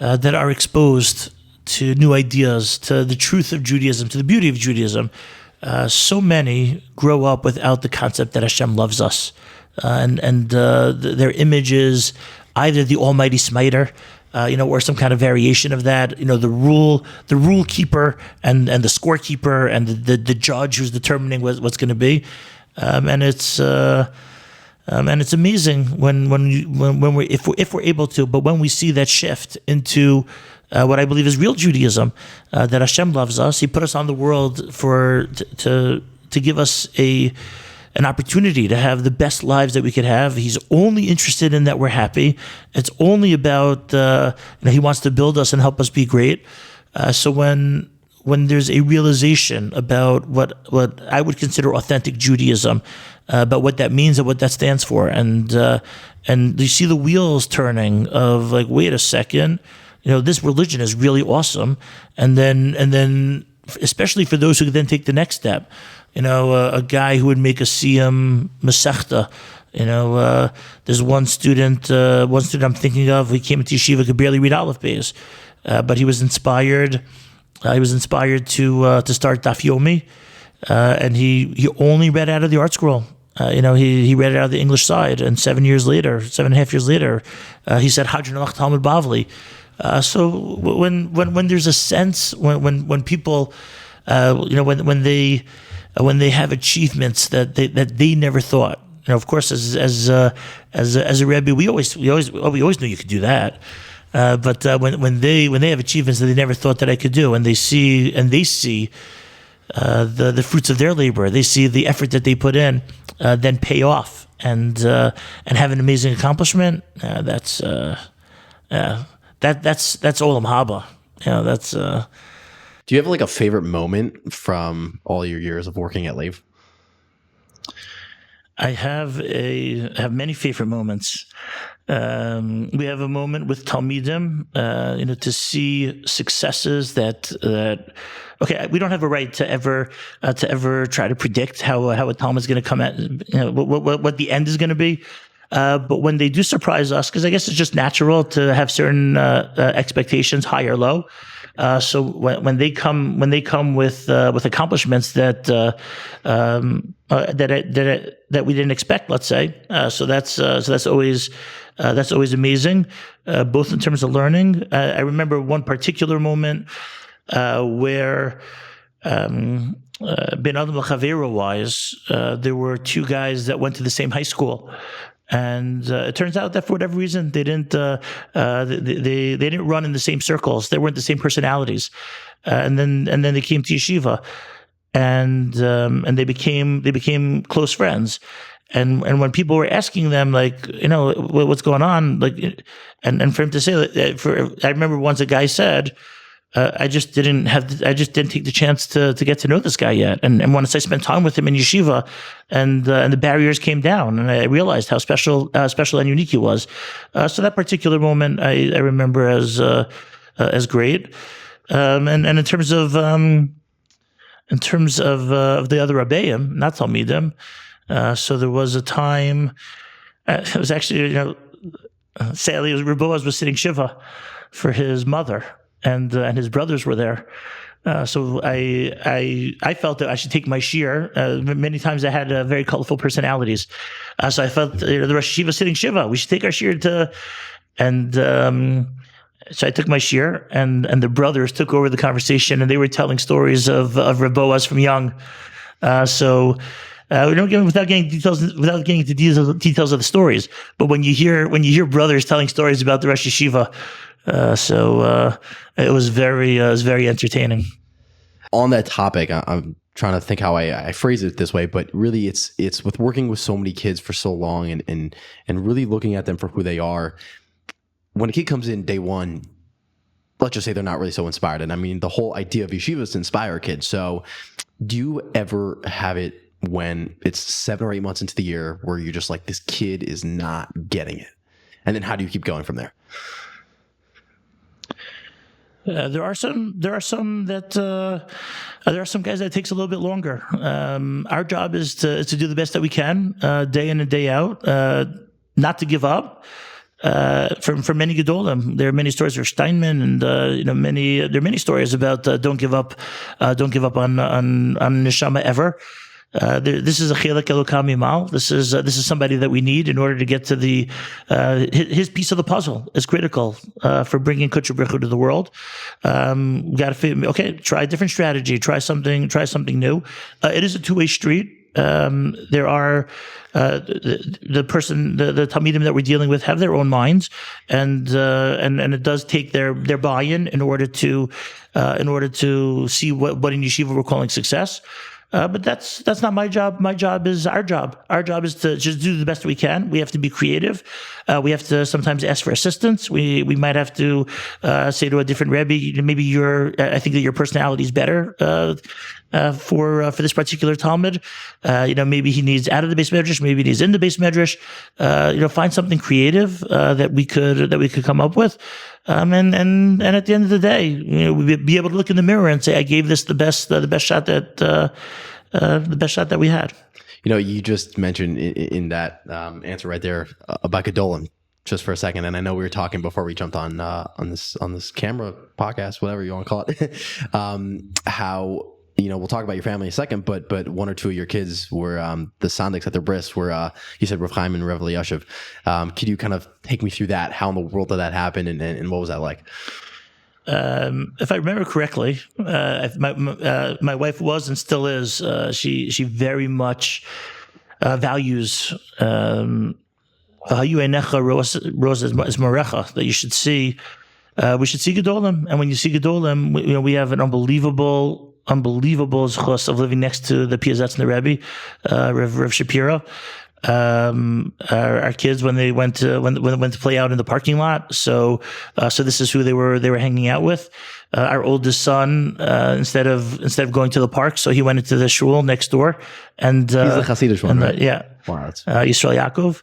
that are exposed to new ideas, to the truth of Judaism, to the beauty of Judaism. So many grow up without the concept that Hashem loves us, and their image is either the Almighty Smiter, or some kind of variation of that. The rule keeper, and the scorekeeper, and the judge who's determining what's going to be, and it's amazing when we if we're able to, but when we see that shift into what I believe is real Judaism, that Hashem loves us. He put us on the world to give us an opportunity to have the best lives that we could have. He's only interested in that we're happy. It's only about He wants to build us and help us be great. So when there's a realization about what I would consider authentic Judaism, about what that means and what that stands for, and you see the wheels turning of like, wait a second. This religion is really awesome, and then especially for those who then take the next step, a guy who would make a siyum masechta. There's one student I'm thinking of. He came into yeshiva, could barely read Aleph Beis, but he was inspired. He was inspired to start Daf Yomi, and he only read out of the art scroll. He read it out of the English side, and 7.5 years later, he said Hadron Alach Talmud Bavli. So when there's a sense, when people, when they have achievements that they never thought, of course, as a Rebbe, we always knew you could do that. But when they have achievements that they never thought that I could do, and they see the fruits of their labor, they see the effort that they put in, then pay off and have an amazing accomplishment. That's Olam Haba. That's. Do you have like a favorite moment from all your years of working at Lev? I have many favorite moments. We have a moment with Talmidim, to see successes that. Okay, we don't have a right to ever try to predict how a Talmud is going to come at, what the end is going to be. But when they do surprise us, because I guess it's just natural to have certain expectations, high or low. So when they come with accomplishments that we didn't expect, let's say, so that's always amazing, both in terms of learning. I remember one particular moment where. Ben Adam L'Chavero wise, there were two guys that went to the same high school. And it turns out that for whatever reason they didn't they didn't run in the same circles. They weren't the same personalities, and then they came to yeshiva, and they became close friends. And when people were asking them, like, what's going on, like, and for him to say that, I remember once a guy said, I just didn't take the chance to get to know this guy yet. And once I spent time with him in yeshiva, and the barriers came down, and I realized how special and unique he was. So that particular moment I remember as great. And in terms of the other Rabbeim, not Talmidim, so there was a time. It was actually, sadly, Rebbe was sitting shiva for his mother. And his brothers were there, so I felt that I should take my shiur. Many times I had very colorful personalities, so I felt the Rosh Hashiva sitting shiva. We should take our shiur to, and so I took my shiur, and the brothers took over the conversation, and they were telling stories of Rebbe from young. So. We don't get without getting into details of the stories, but when you hear brothers telling stories about the Rosh Hashiva, it was very entertaining. On that topic, I'm trying to think how I phrase it this way, but really it's with working with so many kids for so long and really looking at them for who they are. When a kid comes in day one, let's just say they're not really so inspired, and I mean the whole idea of yeshiva is to inspire kids. So, do you ever have it when it's 7 or 8 months into the year where you're just like, this kid is not getting it? And then how do you keep going from there? There are some guys that it takes a little bit longer. Our job is to do the best that we can, day in and day out, not to give up. from many Gedolim. There are many stories of Steinman, and there are many stories about don't give up on neshama ever. This is a chilek elokam imal. This is somebody that we need in order to get to the his piece of the puzzle is critical for bringing Kutcher Brichu to the world. Got to try a different strategy, try something new. It is a two-way street. There are the Talmidim that we're dealing with have their own minds, and it does take their buy-in in order to see what in yeshiva we're calling success. But that's not my job. My job is our job. Our job is to just do the best we can. We have to be creative. We have to sometimes ask for assistance. We might have to say to a different Rebbe, maybe I think that your personality is better for this particular Talmud. Maybe he needs out of the base medrash. Maybe he needs in the base medrash. Find something creative that we could come up with. And at the end of the day, we'd be able to look in the mirror and say, I gave this the best shot that we had. You just mentioned in that answer right there about Gedolim just for a second, and I know we were talking before we jumped on this camera podcast, whatever you want to call it, how we'll talk about your family in a second, but one or two of your kids were the Sandiks at their bris were you said Rav Chaim and Rav Elyashiv. Could you kind of take me through that? How in the world did that happen, and what was that like? If I remember correctly, my wife was and still is. She very much values that you should see. We should see Gedolim, and when you see Gedolim, we have an unbelievable zchus of living next to the Piazetz and the Rebbe, Rav Shapiro. Our kids when they went to play out in the parking lot. So this is who they were hanging out with. Our oldest son, instead of going to the park, so he went into the shul next door, and he's the Hasidic one, right? Yeah, wow, Yisrael Yaakov.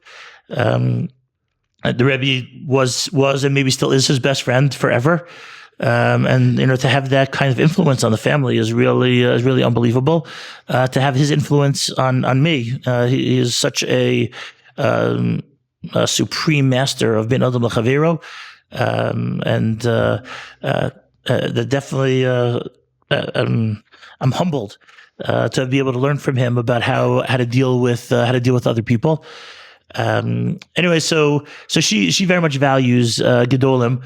The Rebbe was and maybe still is his best friend forever. And to have that kind of influence on the family is really unbelievable. To have his influence on me, he is such a supreme master of bin adam l'chavero, and definitely I'm humbled to be able to learn from him about how to deal with other people. Anyway, so she very much values Gedolim.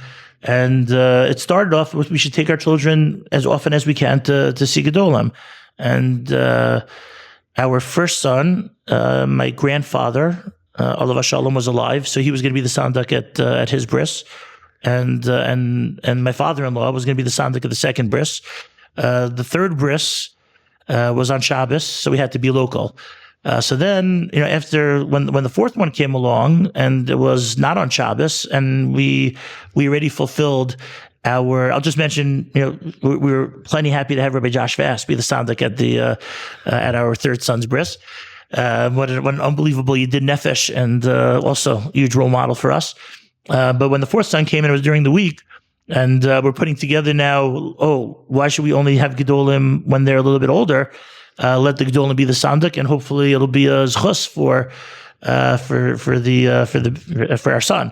And it started off with we should take our children as often as we can to see Gedolim. And our first son, my grandfather, Olav Shalom, was alive, so he was going to be the sandak at his bris, and my father-in-law was going to be the sandak at the second bris. The third bris was on Shabbos, so we had to be local. So then, after when the fourth one came along and it was not on Shabbos, and we already fulfilled I'll just mention, we were plenty happy to have Rabbi Josh Vass be the sandak at our third son's bris. What an unbelievable Yidid Nefesh, and also a huge role model for us. But when the fourth son came in, it was during the week, and we're putting together now, why should we only have Gedolim when they're a little bit older? Let the Gedolim be the sandak, and hopefully it'll be a zchus for our son.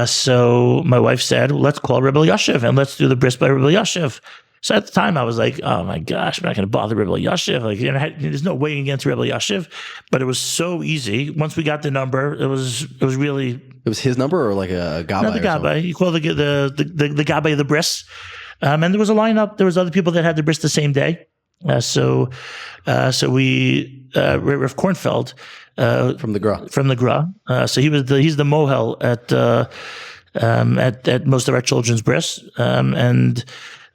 So my wife said, let's call Rebbe Elyashiv and let's do the bris by Rebbe Elyashiv. So at the time I was like, oh my gosh, I'm not going to bother Rebbe Elyashiv. There's no way against Rebbe Elyashiv, but it was so easy. Once we got the number, it was really. It was his number or like a gabbai? No, the gabbai. You call the gabbai of the bris. And there was a lineup. There was other people that had the bris the same day. So we Rav Kornfeld from the Gra. So he's the mohel at most of our children's bris, and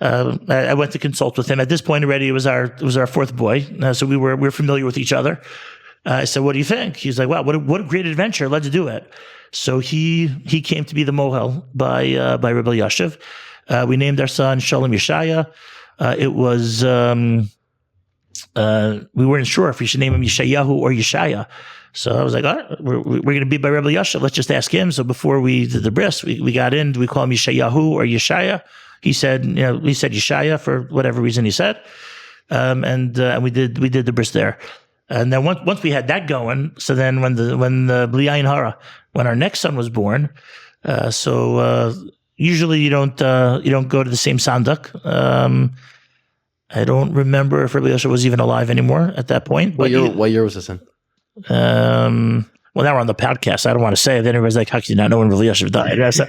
I went to consult with him. At this point already, it was our fourth boy, so we were familiar with each other. I said, "What do you think?" He's like, "Wow, what a great adventure! Let's do it." So he came to be the mohel by Rebbe Elyashiv. We named our son Shalom Yeshaya. It was we weren't sure if we should name him Yeshayahu or Yeshaya. So I was like, all right, we're going to be by Rebbe Elyashiv. Let's just ask him. So before we did the bris, we got in. Do we call him Yeshayahu or Yeshaya? He said Yeshaya for whatever reason he said. And we did the bris there. And then once we had that going, so then when the Bli Ayin Hara, when our next son was born, usually you don't go to the same sandak. I don't remember if Rabbi Yosef was even alive anymore at that point. What year was this in? Well, now we're on the podcast. I don't want to say it. Then everybody's like, how can you not know when Rabbi Yosef died? So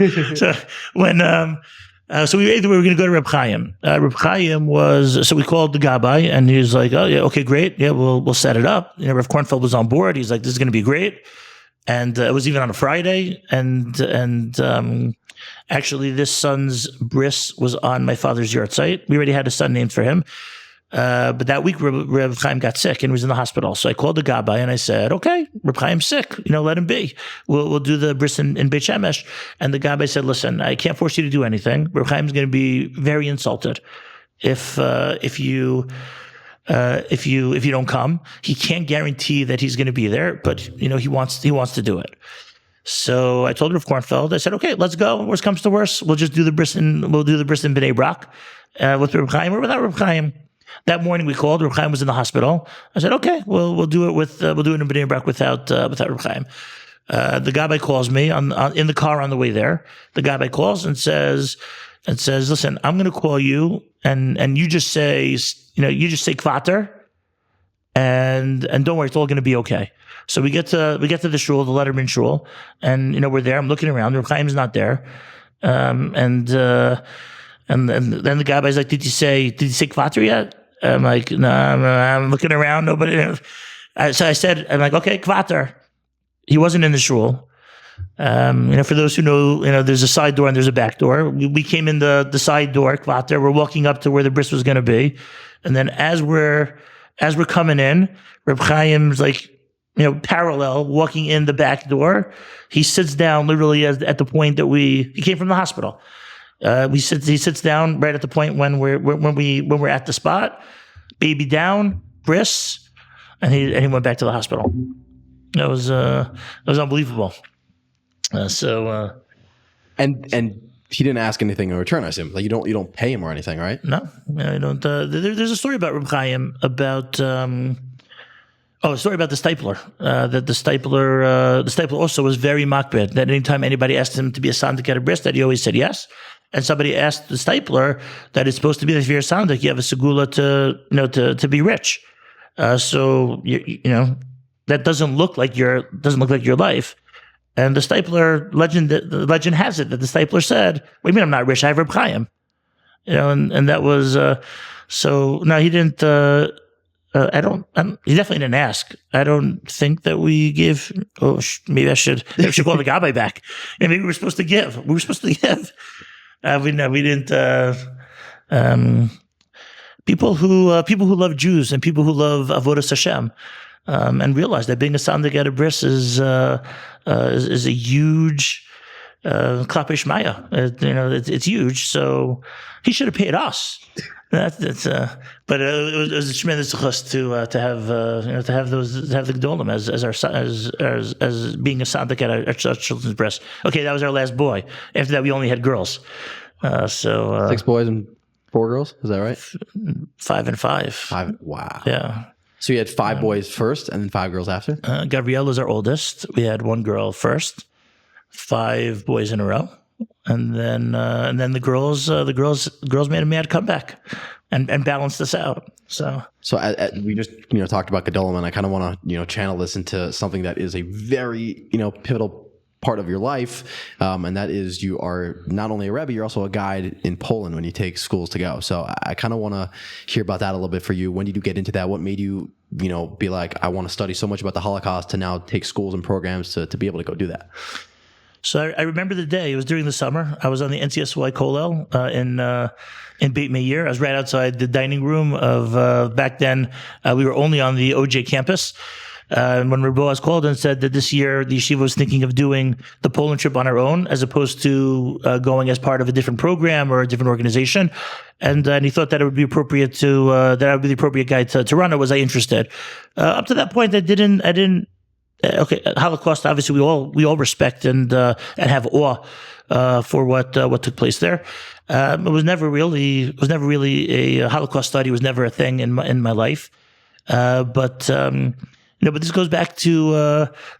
we were going to go to Reb Chaim. Reb Chaim so we called the Gabbai, and he was like, oh, yeah, okay, great. Yeah, we'll set it up. Reb Kornfeld was on board. He's like, this is going to be great. And it was even on a Friday. And actually, this son's bris was on my father's yard site. We already had a son named for him. But that week, Reb Chaim got sick and was in the hospital. So I called the Gabbai and I said, okay, Reb Chaim's sick. Let him be. We'll do the bris in Beit Shemesh. And the Gabbai said, listen, I can't force you to do anything. Reb Chaim's going to be very insulted if you don't come. He can't guarantee that he's going to be there, but he wants to do it. So I told Rav Kornfeld, I said, okay, let's go. Worst comes to worst, we'll just do the bris in Bnei Brak with Reb Chaim or without Reb Chaim. That morning we called. Reb Chaim was in the hospital. I said, okay, we'll do it in Bnei Brak without Reb Chaim. The Gabbai calls me in the car on the way there. The Gabbai calls and says, listen, I'm going to call you and you just say kvater and don't worry, it's all going to be okay. So we get to the shul, the Letterman shul, and we're there. I'm looking around. Reb Chaim's not there, and then the Gabbai's like, did you say kvater yet? I'm like, no, I'm looking around. Nobody. So I said, I'm like, okay, kvater. He wasn't in the shul. For those who know, there's a side door and there's a back door. We came in the side door, kvater. We're walking up to where the bris was going to be, and then as we're coming in, Reb Chaim's like, parallel walking in the back door. He sits down literally at the point that he came from the hospital. He sits down right at the point when we're at the spot, baby down, bris, and he went back to the hospital. It was unbelievable. And he didn't ask anything in return, I assume. Like you don't pay him or anything, right? No, I don't. There's a story about Reb Chaim about. A story about the stipler. That the stipler also was very makbid. That anytime anybody asked him to be a sandik at a bris, that he always said yes. And somebody asked the stipler that it's supposed to be that if you're a sandik, you have a segula to be rich. So that doesn't look like your life. And the stipler the legend has it that the stipler said, "What do you mean I'm not rich? I have Reb Chaim." And that was so. No, he didn't. He definitely didn't ask. I don't think that we give. Oh, maybe I should call the Gabbai back. Maybe we were supposed to give. We didn't. People who love Jews and people who love Avodas Hashem, and realize that being a sandik at a bris is a huge klapei shmaya. It's huge. So he should have paid us. But it was a tremendous chus to have the gedolim as being a sandik at our children's breast. Okay, that was our last boy. After that, we only had girls. 6 boys and 4 girls. Is that right? 5 and 5. 5. Wow. Yeah. So you had 5 boys first, and then 5 girls after. Gabrielle was our oldest. We had 1 girl first, 5 boys in a row. And then the girls made a mad comeback and balanced us out. So we just talked about gedolim, and I kind of want to channel this into something that is a very pivotal part of your life, and that is you are not only a Rebbe, you're also a guide in Poland when you take schools to go. So I kind of want to hear about that a little bit for you. When did you get into that? What made you be like, I want to study so much about the Holocaust to now take schools and programs to be able to go do that? So I remember the day. It was during the summer. I was on the NCSY Kollel in Beit Meir. I was right outside the dining room of back then. We were only on the OJ campus. When Rebbe was called and said that this year the yeshiva was thinking of doing the Poland trip on our own as opposed to going as part of a different program or a different organization, and he thought that it would be appropriate that I would be the appropriate guy to run it. Was I interested? Up to that point, I didn't. Okay, Holocaust. Obviously, we all respect and have awe for what took place there. It was never really a Holocaust study. Was never a thing in my life. But this goes back to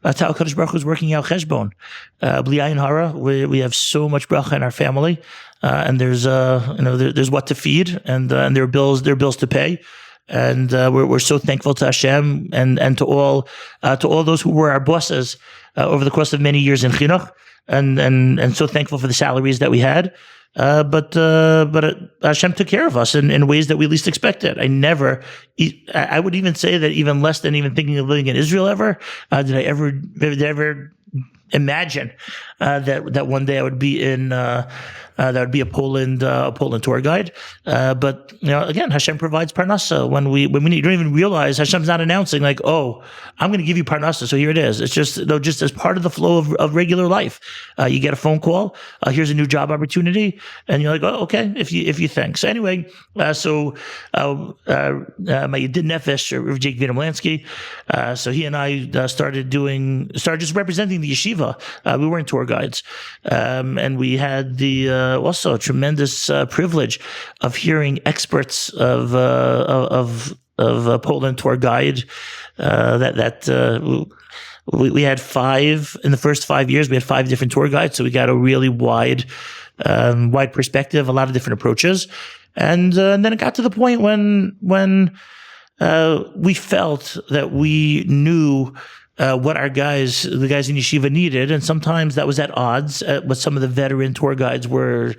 how Kadosh Baruch Hu is working out cheshbon. Bli ayin hara, we have so much bracha in our family, and there's what to feed, and there are bills to pay. And we're so thankful to Hashem and to all those who were our bosses over the course of many years in chinuch, and so thankful for the salaries that we had. But Hashem took care of us in ways that we least expected. I would even say that even less than even thinking of living in Israel ever, did I ever imagine that one day I would be in that would be a Poland tour guide. But again, Hashem provides parnasa when we need. You don't even realize Hashem's not announcing like, oh, I'm going to give you parnasa, so here it is. It's just as part of the flow of regular life. You get a phone call. Here's a new job opportunity, and you're like, oh, okay, if you think. So anyway, my Yedid Nefesh, Rav Jake Vidamlansky, so he and I started just representing the yeshiva. We weren't tour guides, and we had the also a tremendous privilege of hearing experts of Poland tour guide. We had 5 in the first 5 years. We had 5 different tour guides, so we got a really wide perspective, a lot of different approaches, and then it got to the point when we felt that we knew what the guys in yeshiva needed, and sometimes that was at odds at what some of the veteran tour guides were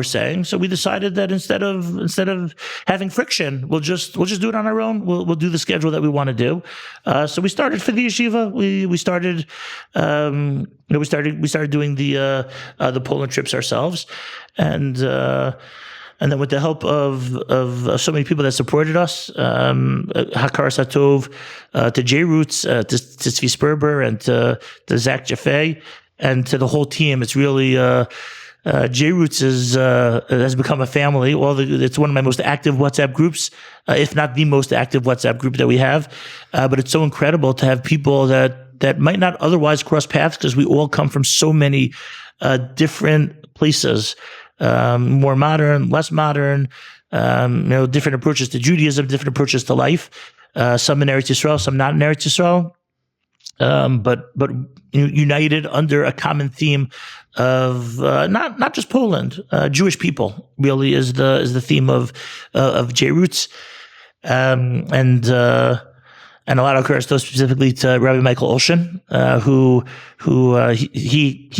saying. So we decided that instead of having friction, we'll just do it on our own. We'll do the schedule that we want to do. So we started for the yeshiva. We started doing the Poland trips ourselves, and then with the help of so many people that supported us, Hakar Satov, to J Roots, to Tzvi Sperber, and to Zach Jaffe, and to the whole team, it's really J Roots has become a family. It's one of my most active WhatsApp groups, if not the most active WhatsApp group that we have. But it's so incredible to have people that might not otherwise cross paths because we all come from so many different places. More modern, less modern, different approaches to Judaism, different approaches to life. Some in Eretz Yisrael, some not in Eretz Yisrael. But united under a common theme of not just Poland, Jewish people really is the theme of J Roots, and a lot of credits goes specifically to Rabbi Michael Olshan, who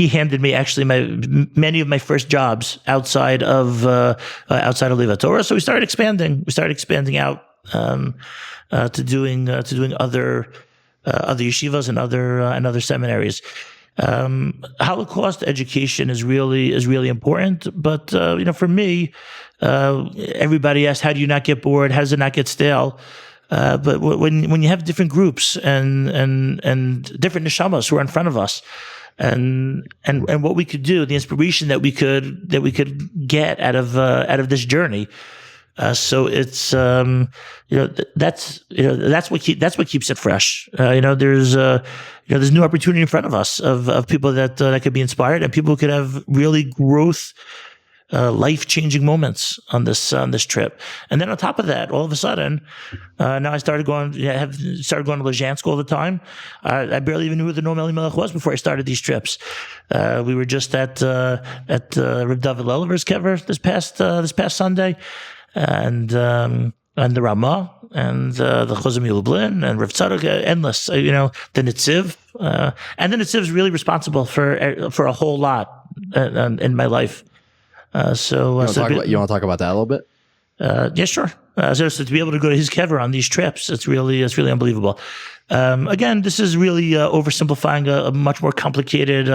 handed me actually many of my first jobs outside of Leva Torah. So we started expanding. We started expanding out to doing other yeshivas and other seminaries. Holocaust education is really important. But for me, everybody asked, how do you not get bored? How does it not get stale? But when you have different groups and different neshamas who are in front of us, and what we could do, the inspiration that we could get out of this journey. So it's that's what keeps it fresh. There's new opportunity in front of us of people that could be inspired, and people who could have really growth. Life-changing moments on this trip, and then on top of that, all of a sudden, now I started going to Lezhansk all the time. I barely even knew who the Noam Elimelech was before I started these trips. We were just at Reb David Lelever's kever this past Sunday, and the Ramah and the Chozim Lublin and Rav Tzadok, endless. The Netziv, and the Netziv is really responsible for a whole lot in my life. You want to talk about that a little bit? Yeah, sure. So to be able to go to his kever on these trips, it's really unbelievable. Again, this is really oversimplifying a much more complicated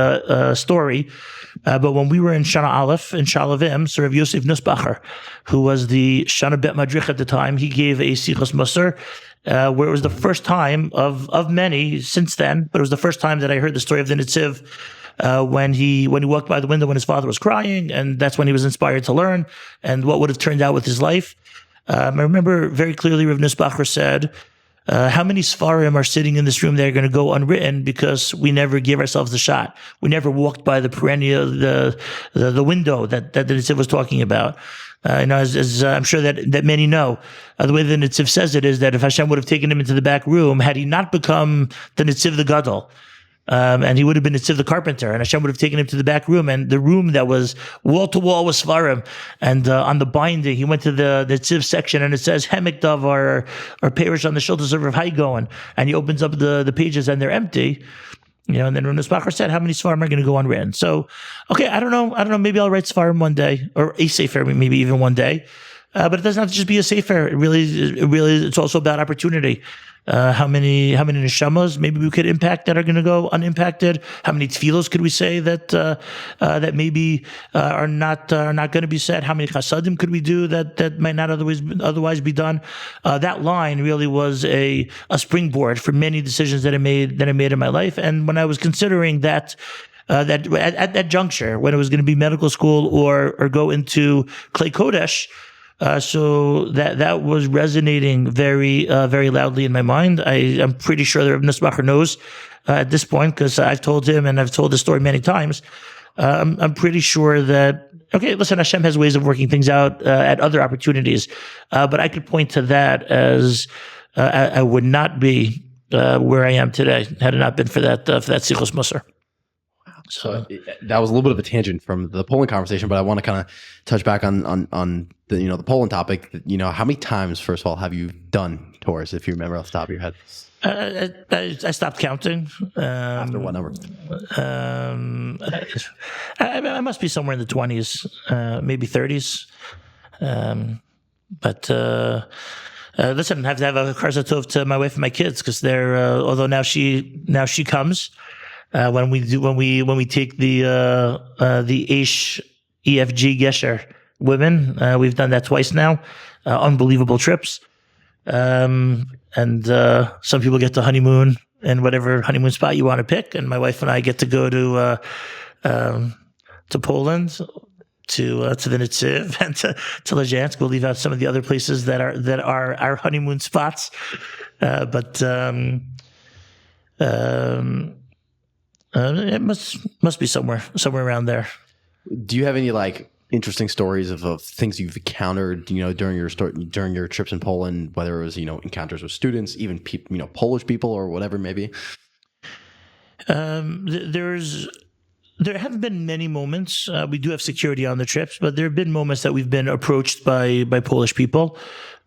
story. But when we were in Shana Aleph in Shalavim, so Rav Yosef Nussbacher, who was the Shana Bet Madrich at the time, he gave a Sichos Musar, where it was the first time of many since then, but it was the first time that I heard the story of the Netziv. When he walked by the window when his father was crying, and that's when he was inspired to learn, and what would have turned out with his life. I remember very clearly Rav Nussbacher said, how many Sfarim are sitting in this room that are going to go unwritten because we never give ourselves the shot? We never walked by the perennial, the window that the Nitziv was talking about. As I'm sure that many know, the way the Nitziv says it is that if Hashem would have taken him into the back room, had he not become the Nitziv the Gadol, and he would have been Nitziv the carpenter, and Hashem would have taken him to the back room, and the room that was wall to wall was Svarim, and on the binding, he went to the Nitziv section, and it says Hemek Davar or Perish on the shoulders of Rav Haigoen, and he opens up the pages and they're empty. And then Runa Spacher said, how many Svarim are going to go unwritten? So, okay, I don't know. Maybe I'll write Svarim one day, or a Sefer, maybe even one day. But it doesn't have to just be a Sefer. It's also about opportunity. How many neshamas maybe we could impact that are going to go unimpacted? How many tefillos could we say that maybe are not going to be said? How many chasadim could we do that might not otherwise be done? That line really was a springboard for many decisions that I made in my life. And when I was considering that at that juncture, when it was going to be medical school or go into Klei Kodesh. So that was resonating very loudly in my mind. I'm pretty sure that Rebbe Nisbacher knows at this point, because I've told him and I've told the story many times. I'm pretty sure that, okay, listen, Hashem has ways of working things out at other opportunities, but I could point to that as I would not be where I am today had it not been for that Sichos Musar. So that was a little bit of a tangent from the Poland conversation, but I want to kind of touch back on the the Poland topic. How many times, first of all, have you done tours, if you remember off the top of your head? I stopped counting. After what number? I must be somewhere in the 20s, maybe 30s. But listen, I have to have a karzatov to my wife and my kids, because they're although now she comes. When we take the Aish EFG Gesher women, we've done that twice now. Unbelievable trips. And some people get to honeymoon in whatever honeymoon spot you want to pick. And my wife and I get to go to Poland, to the Nitziv, and to Lezhansk. We'll leave out some of the other places that are our honeymoon spots. It must be somewhere around there. Do you have any interesting stories of things you've encountered, during your trips in Poland, whether it was encounters with students, even people, Polish people, or whatever it may be? There haven't been many moments. We do have security on the trips, but there have been moments that we've been approached by Polish people.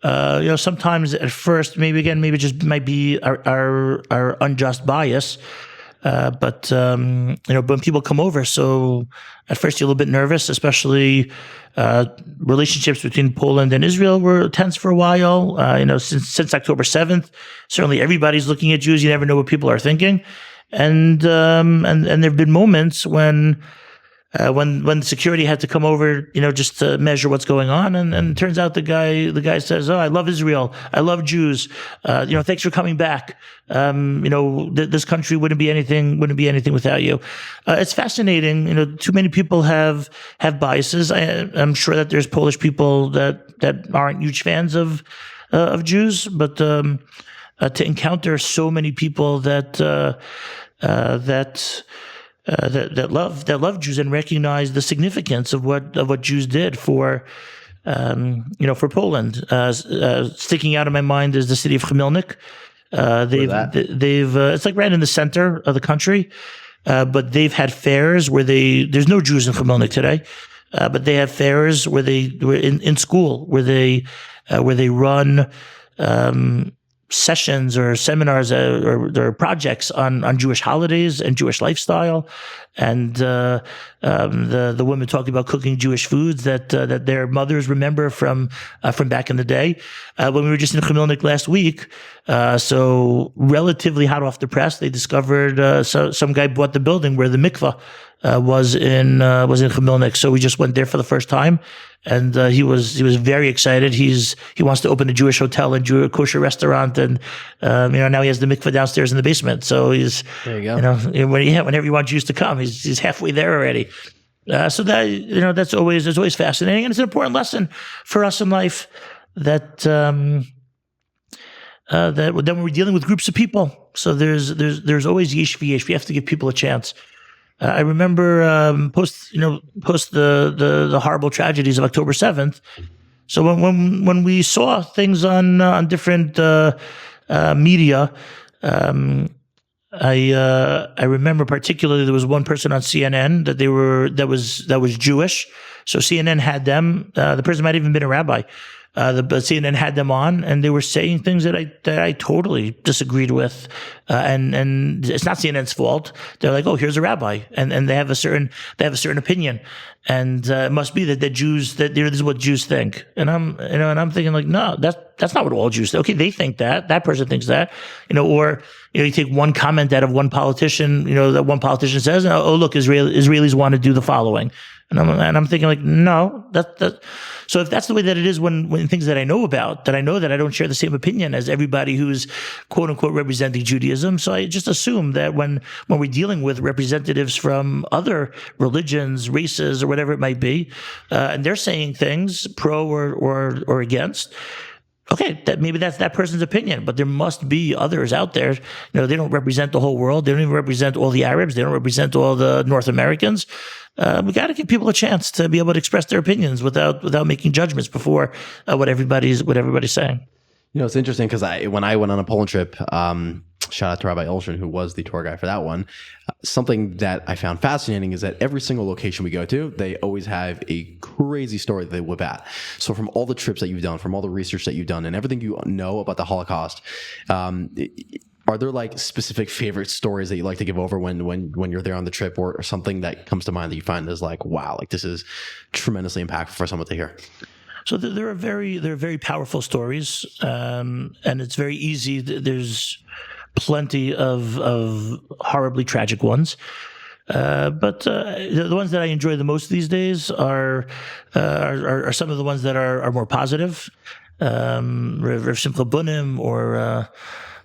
Sometimes at first, maybe it just might be our unjust bias. But when people come over, so at first you're a little bit nervous, especially relationships between Poland and Israel were tense for a while. Since October 7th, certainly everybody's looking at Jews. You never know what people are thinking, and there've been moments when security had to come over, just to measure what's going on, and it turns out the guy says, "Oh, I love Israel, I love Jews. Thanks for coming back. This country wouldn't be anything without you." It's fascinating. Too many people have biases. I'm sure that there's Polish people that aren't huge fans of Jews, but to encounter so many people that love Jews and recognize the significance of what Jews did for Poland. Sticking out of my mind is the city of Chmielnik. It's right in the center of the country, but they've had fairs where there's no Jews in Chmielnik today, but they have fairs where they were in school where they run sessions or seminars or projects on Jewish holidays and Jewish lifestyle, and the women talking about cooking Jewish foods that their mothers remember from back in the day. When we were just in Chmielnik last week, so relatively hot off the press, they discovered some guy bought the building where the mikvah was in Chmielnik. So we just went there for the first time, and he was very excited. He wants to open a Jewish hotel and a kosher restaurant, and now he has the mikveh downstairs in the basement. So he's there you go. Whenever you want Jews to come, he's halfway there already. So that that's always fascinating, and it's an important lesson for us in life that that then we're dealing with groups of people. So there's always yesh v'yesh. We have to give people a chance. I remember post the horrible tragedies of October 7th. So when we saw things on different media, I remember particularly there was one person on CNN that was Jewish. So CNN had them. The person might have even been a rabbi. But CNN had them on, and they were saying things that I totally disagreed with, and it's not CNN's fault. They're like, oh, here's a rabbi, and they have a certain opinion, and it must be that the Jews this is what Jews think, and I'm thinking like, no, that's not what all Jews think. Okay, they think that person thinks that, or you take one comment out of one politician, that one politician says, oh look, Israelis want to do the following, and I'm thinking like, no, that. So if that's the way that it is when things that I know about, that I know that I don't share the same opinion as everybody who's quote unquote representing Judaism. So I just assume that when we're dealing with representatives from other religions, races, or whatever it might be, and they're saying things pro or against, okay, maybe that's that person's opinion, but there must be others out there. They don't represent the whole world. They don't even represent all the Arabs. They don't represent all the North Americans. We got to give people a chance to be able to express their opinions without making judgments before what everybody's saying. It's interesting because when I went on a Poland trip, shout out to Rabbi Olshin, who was the tour guide for that one. Something that I found fascinating is that every single location we go to, they always have a crazy story that they whip out. So from all the trips that you've done, from all the research that you've done, and everything you know about the Holocaust, are there like specific favorite stories that you like to give over when you're there on the trip, or something that comes to mind that you find is like, wow, like this is tremendously impactful for someone to hear? So there are very powerful stories, and it's very easy. There's plenty of horribly tragic ones. But the ones that I enjoy the most these days are some of the ones that are more positive. Rav Simcha Bunim or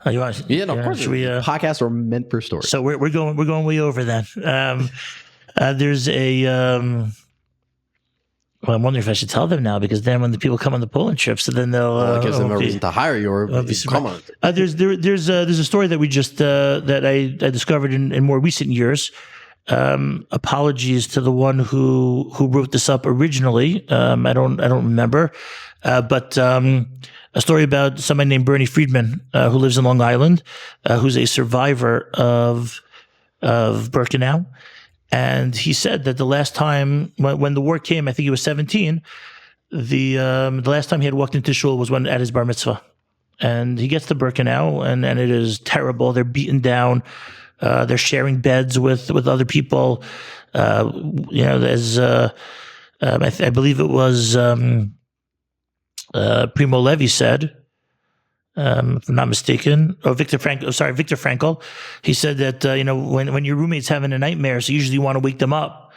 of course. Podcasts are meant for stories. So we're going way over then. There's a. Well, I'm wondering if I should tell them now, because then when the people come on the Poland trips, so then they'll it gives them a reason to hire you or come on. There's a story that we just that I discovered in more recent years. Apologies to the one who wrote this up originally. I don't remember, but a story about somebody named Bernie Friedman, who lives in Long Island, who's a survivor of Birkenau. And he said that the last time when the war came, I think he was 17, the last time he had walked into shul was at his bar mitzvah. And he gets to Birkenau, and it is terrible. They're beaten down. They're sharing beds with other people. There's I believe it was Primo Levi said, if I'm not mistaken, Viktor Frankl. He said that when your roommate's having a nightmare, so usually you want to wake them up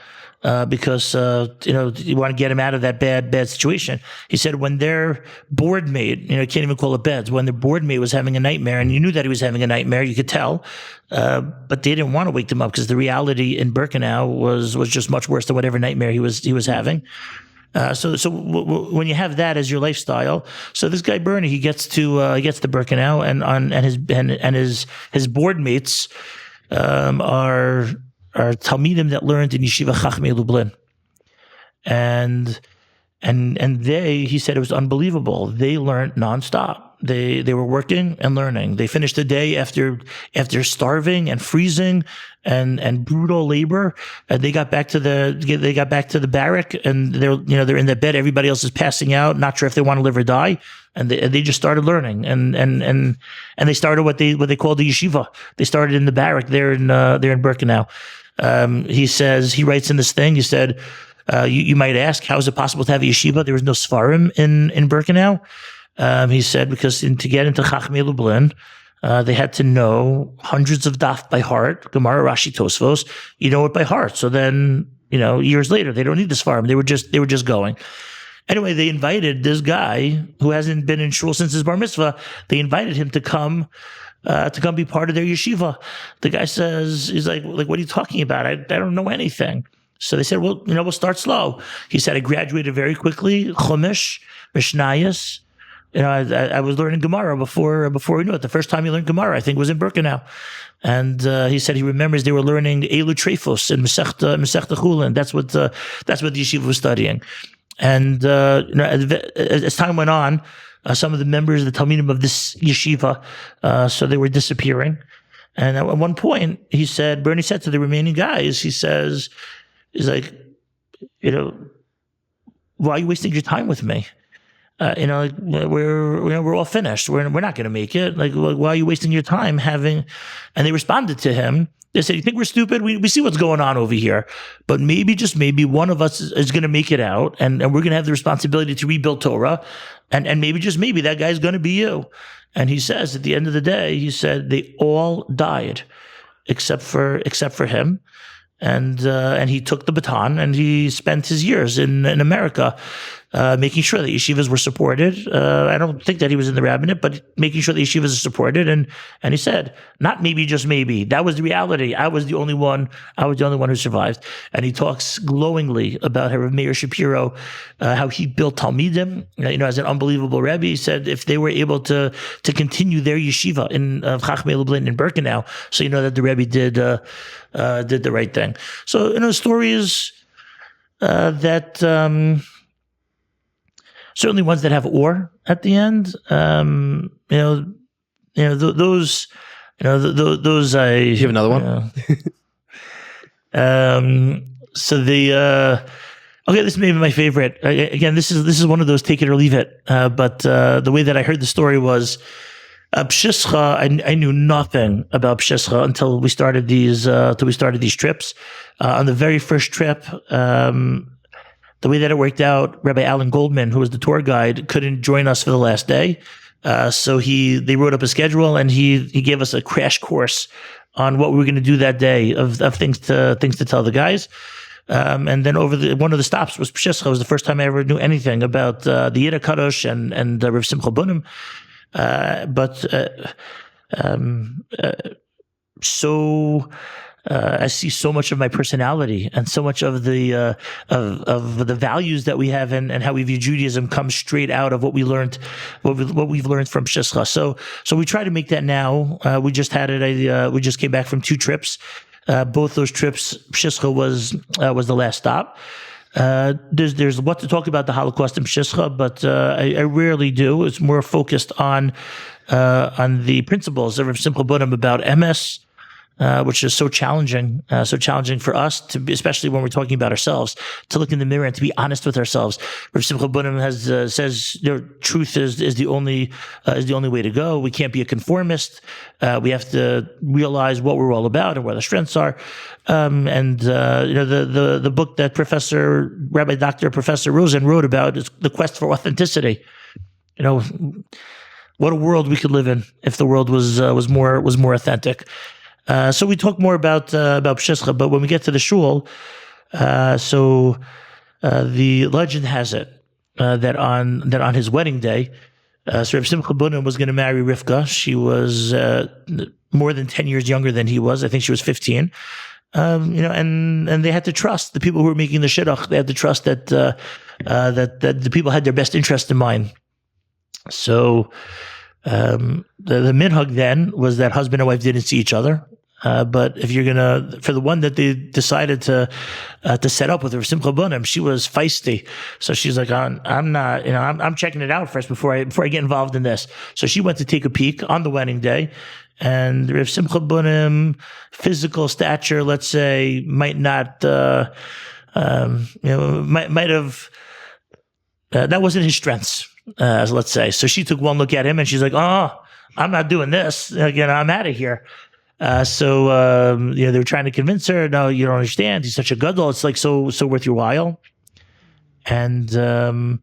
because you want to get them out of that bad situation. He said when their board mate, can't even call it beds, when their board mate was having a nightmare, and you knew that he was having a nightmare, you could tell, but they didn't want to wake them up because the reality in Birkenau was just much worse than whatever nightmare he was having. So when you have that as your lifestyle, so this guy Bernie, he gets to Birkenau, and his board mates are Talmidim that learned in Yeshiva Chachmei Lublin, and he said it was unbelievable. They learned nonstop. They were working and learning. They finished the day after starving and freezing and brutal labor. They got back to the barrack, and they're in their bed. Everybody else is passing out, not sure if they want to live or die. And they just started learning, and they started what they called the yeshiva. They started in the barrack there in Birkenau. He writes in this thing. He said, you might ask, how is it possible to have a yeshiva? There was no Sfarim in Birkenau. He said, because to get into Chachmei Lublin, they had to know hundreds of daf by heart, Gemara, Rashi, Tosfos. You know it by heart. So then, years later, they don't need this farm. They were just going. Anyway, they invited this guy who hasn't been in shul since his bar mitzvah. They invited him to come be part of their yeshiva. The guy says, he's like, what are you talking about? I don't know anything. So they said, well, we'll start slow. He said, I graduated very quickly, Chumash, Mishnayos, I was learning Gemara before we knew it. The first time he learned Gemara, I think, was in Birkenau. And he said he remembers they were learning Elu Trefos in Masechta Chulin. That's what the yeshiva was studying. And as time went on, some of the members of the Talmidim of this yeshiva, so they were disappearing. And at one point, Bernie said to the remaining guys, he's like, why are you wasting your time with me? We're all finished. We're not going to make it. Like, why are you wasting your time having? And they responded to him. They said, "You think we're stupid? We see what's going on over here, but maybe, just maybe, one of us is going to make it out, and we're going to have the responsibility to rebuild Torah, and maybe, just maybe, that guy's going to be you." And he says, at the end of the day, he said they all died, except for him. And he took the baton, and he spent his years in America making sure that yeshivas were supported. I don't think that he was in the rabbinate, but making sure that yeshivas are supported. And he said, not maybe, just maybe. That was the reality. I was the only one who survived. And he talks glowingly about how Meir Shapiro, how he built Talmidim, as an unbelievable Rebbe. He said if they were able to continue their yeshiva in Chachmei Lublin in Birkenau, so that the Rebbe did the right thing. So, the story is that certainly ones that have or at the end. Those. You have another one. So okay, this may be my favorite. Again, this is one of those take it or leave it. But the way that I heard the story was. Pshischa, I knew nothing about Pshischa until we started these trips. On the very first trip, the way that it worked out, Rabbi Alan Goldman, who was the tour guide, couldn't join us for the last day. So they wrote up a schedule, and he gave us a crash course on what we were going to do that day of things to tell the guys. And then one of the stops was Pshischa. It was the first time I ever knew anything about the Yiddish Kadosh and Rav Simcha Bunim. I see so much of my personality and so much of the values that we have and how we view Judaism comes straight out of what we've learned from Pshischa. So we try to make that now. We just came back from 2 trips. Both those trips, Pshischa was the last stop. There's what to talk about the Holocaust in Pshischa, but I rarely do. It's more focused on the principles of Rav Simcha Bunim about MS, which is so challenging for us especially when we're talking about ourselves, to look in the mirror and to be honest with ourselves. Rav Simcha Bunim says truth is the only way to go. We can't be a conformist. We have to realize what we're all about and where the strengths are. The book that Rabbi Dr. Professor Rosen wrote about is the quest for authenticity. What a world we could live in if the world was more authentic. So we talk more about Pshischa, but when we get to the shul, the legend has it that on his wedding day, so Rav Simcha Bunim was going to marry Rivka. She was more than 10 years younger than he was. I think she was 15. And they had to trust the people who were making the shidduch. They had to trust that the people had their best interest in mind. So the minhag then was that husband and wife didn't see each other. But if you're for the one that they decided to set up with her, Simcha Bunim, she was feisty. So she's like, I'm not, I'm checking it out first before I get involved in this. So she went to take a peek on the wedding day, and Rav Simcha Bunim, physical stature, let's say, might not, might have, that wasn't his strengths, let's say. So she took one look at him, and she's like, oh, I'm not doing this. Again, I'm out of here. So they were trying to convince her, no, you don't understand. He's such a gadol. It's like so worth your while. And Rav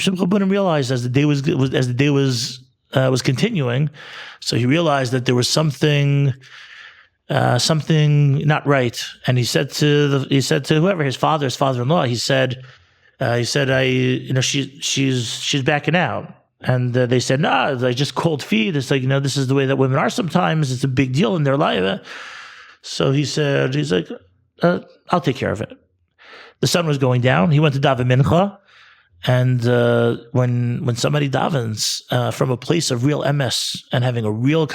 Simcha Bunim realized as the day was continuing, so he realized that there was something not right. And he said to whoever, his father-in-law, he said, she's backing out. And they said, no, it's like just cold feet. It's like, this is the way that women are sometimes. It's a big deal in their life. So he's like, I'll take care of it. The sun was going down. He went to daven mincha, And when somebody davens from a place of real MS and having a real,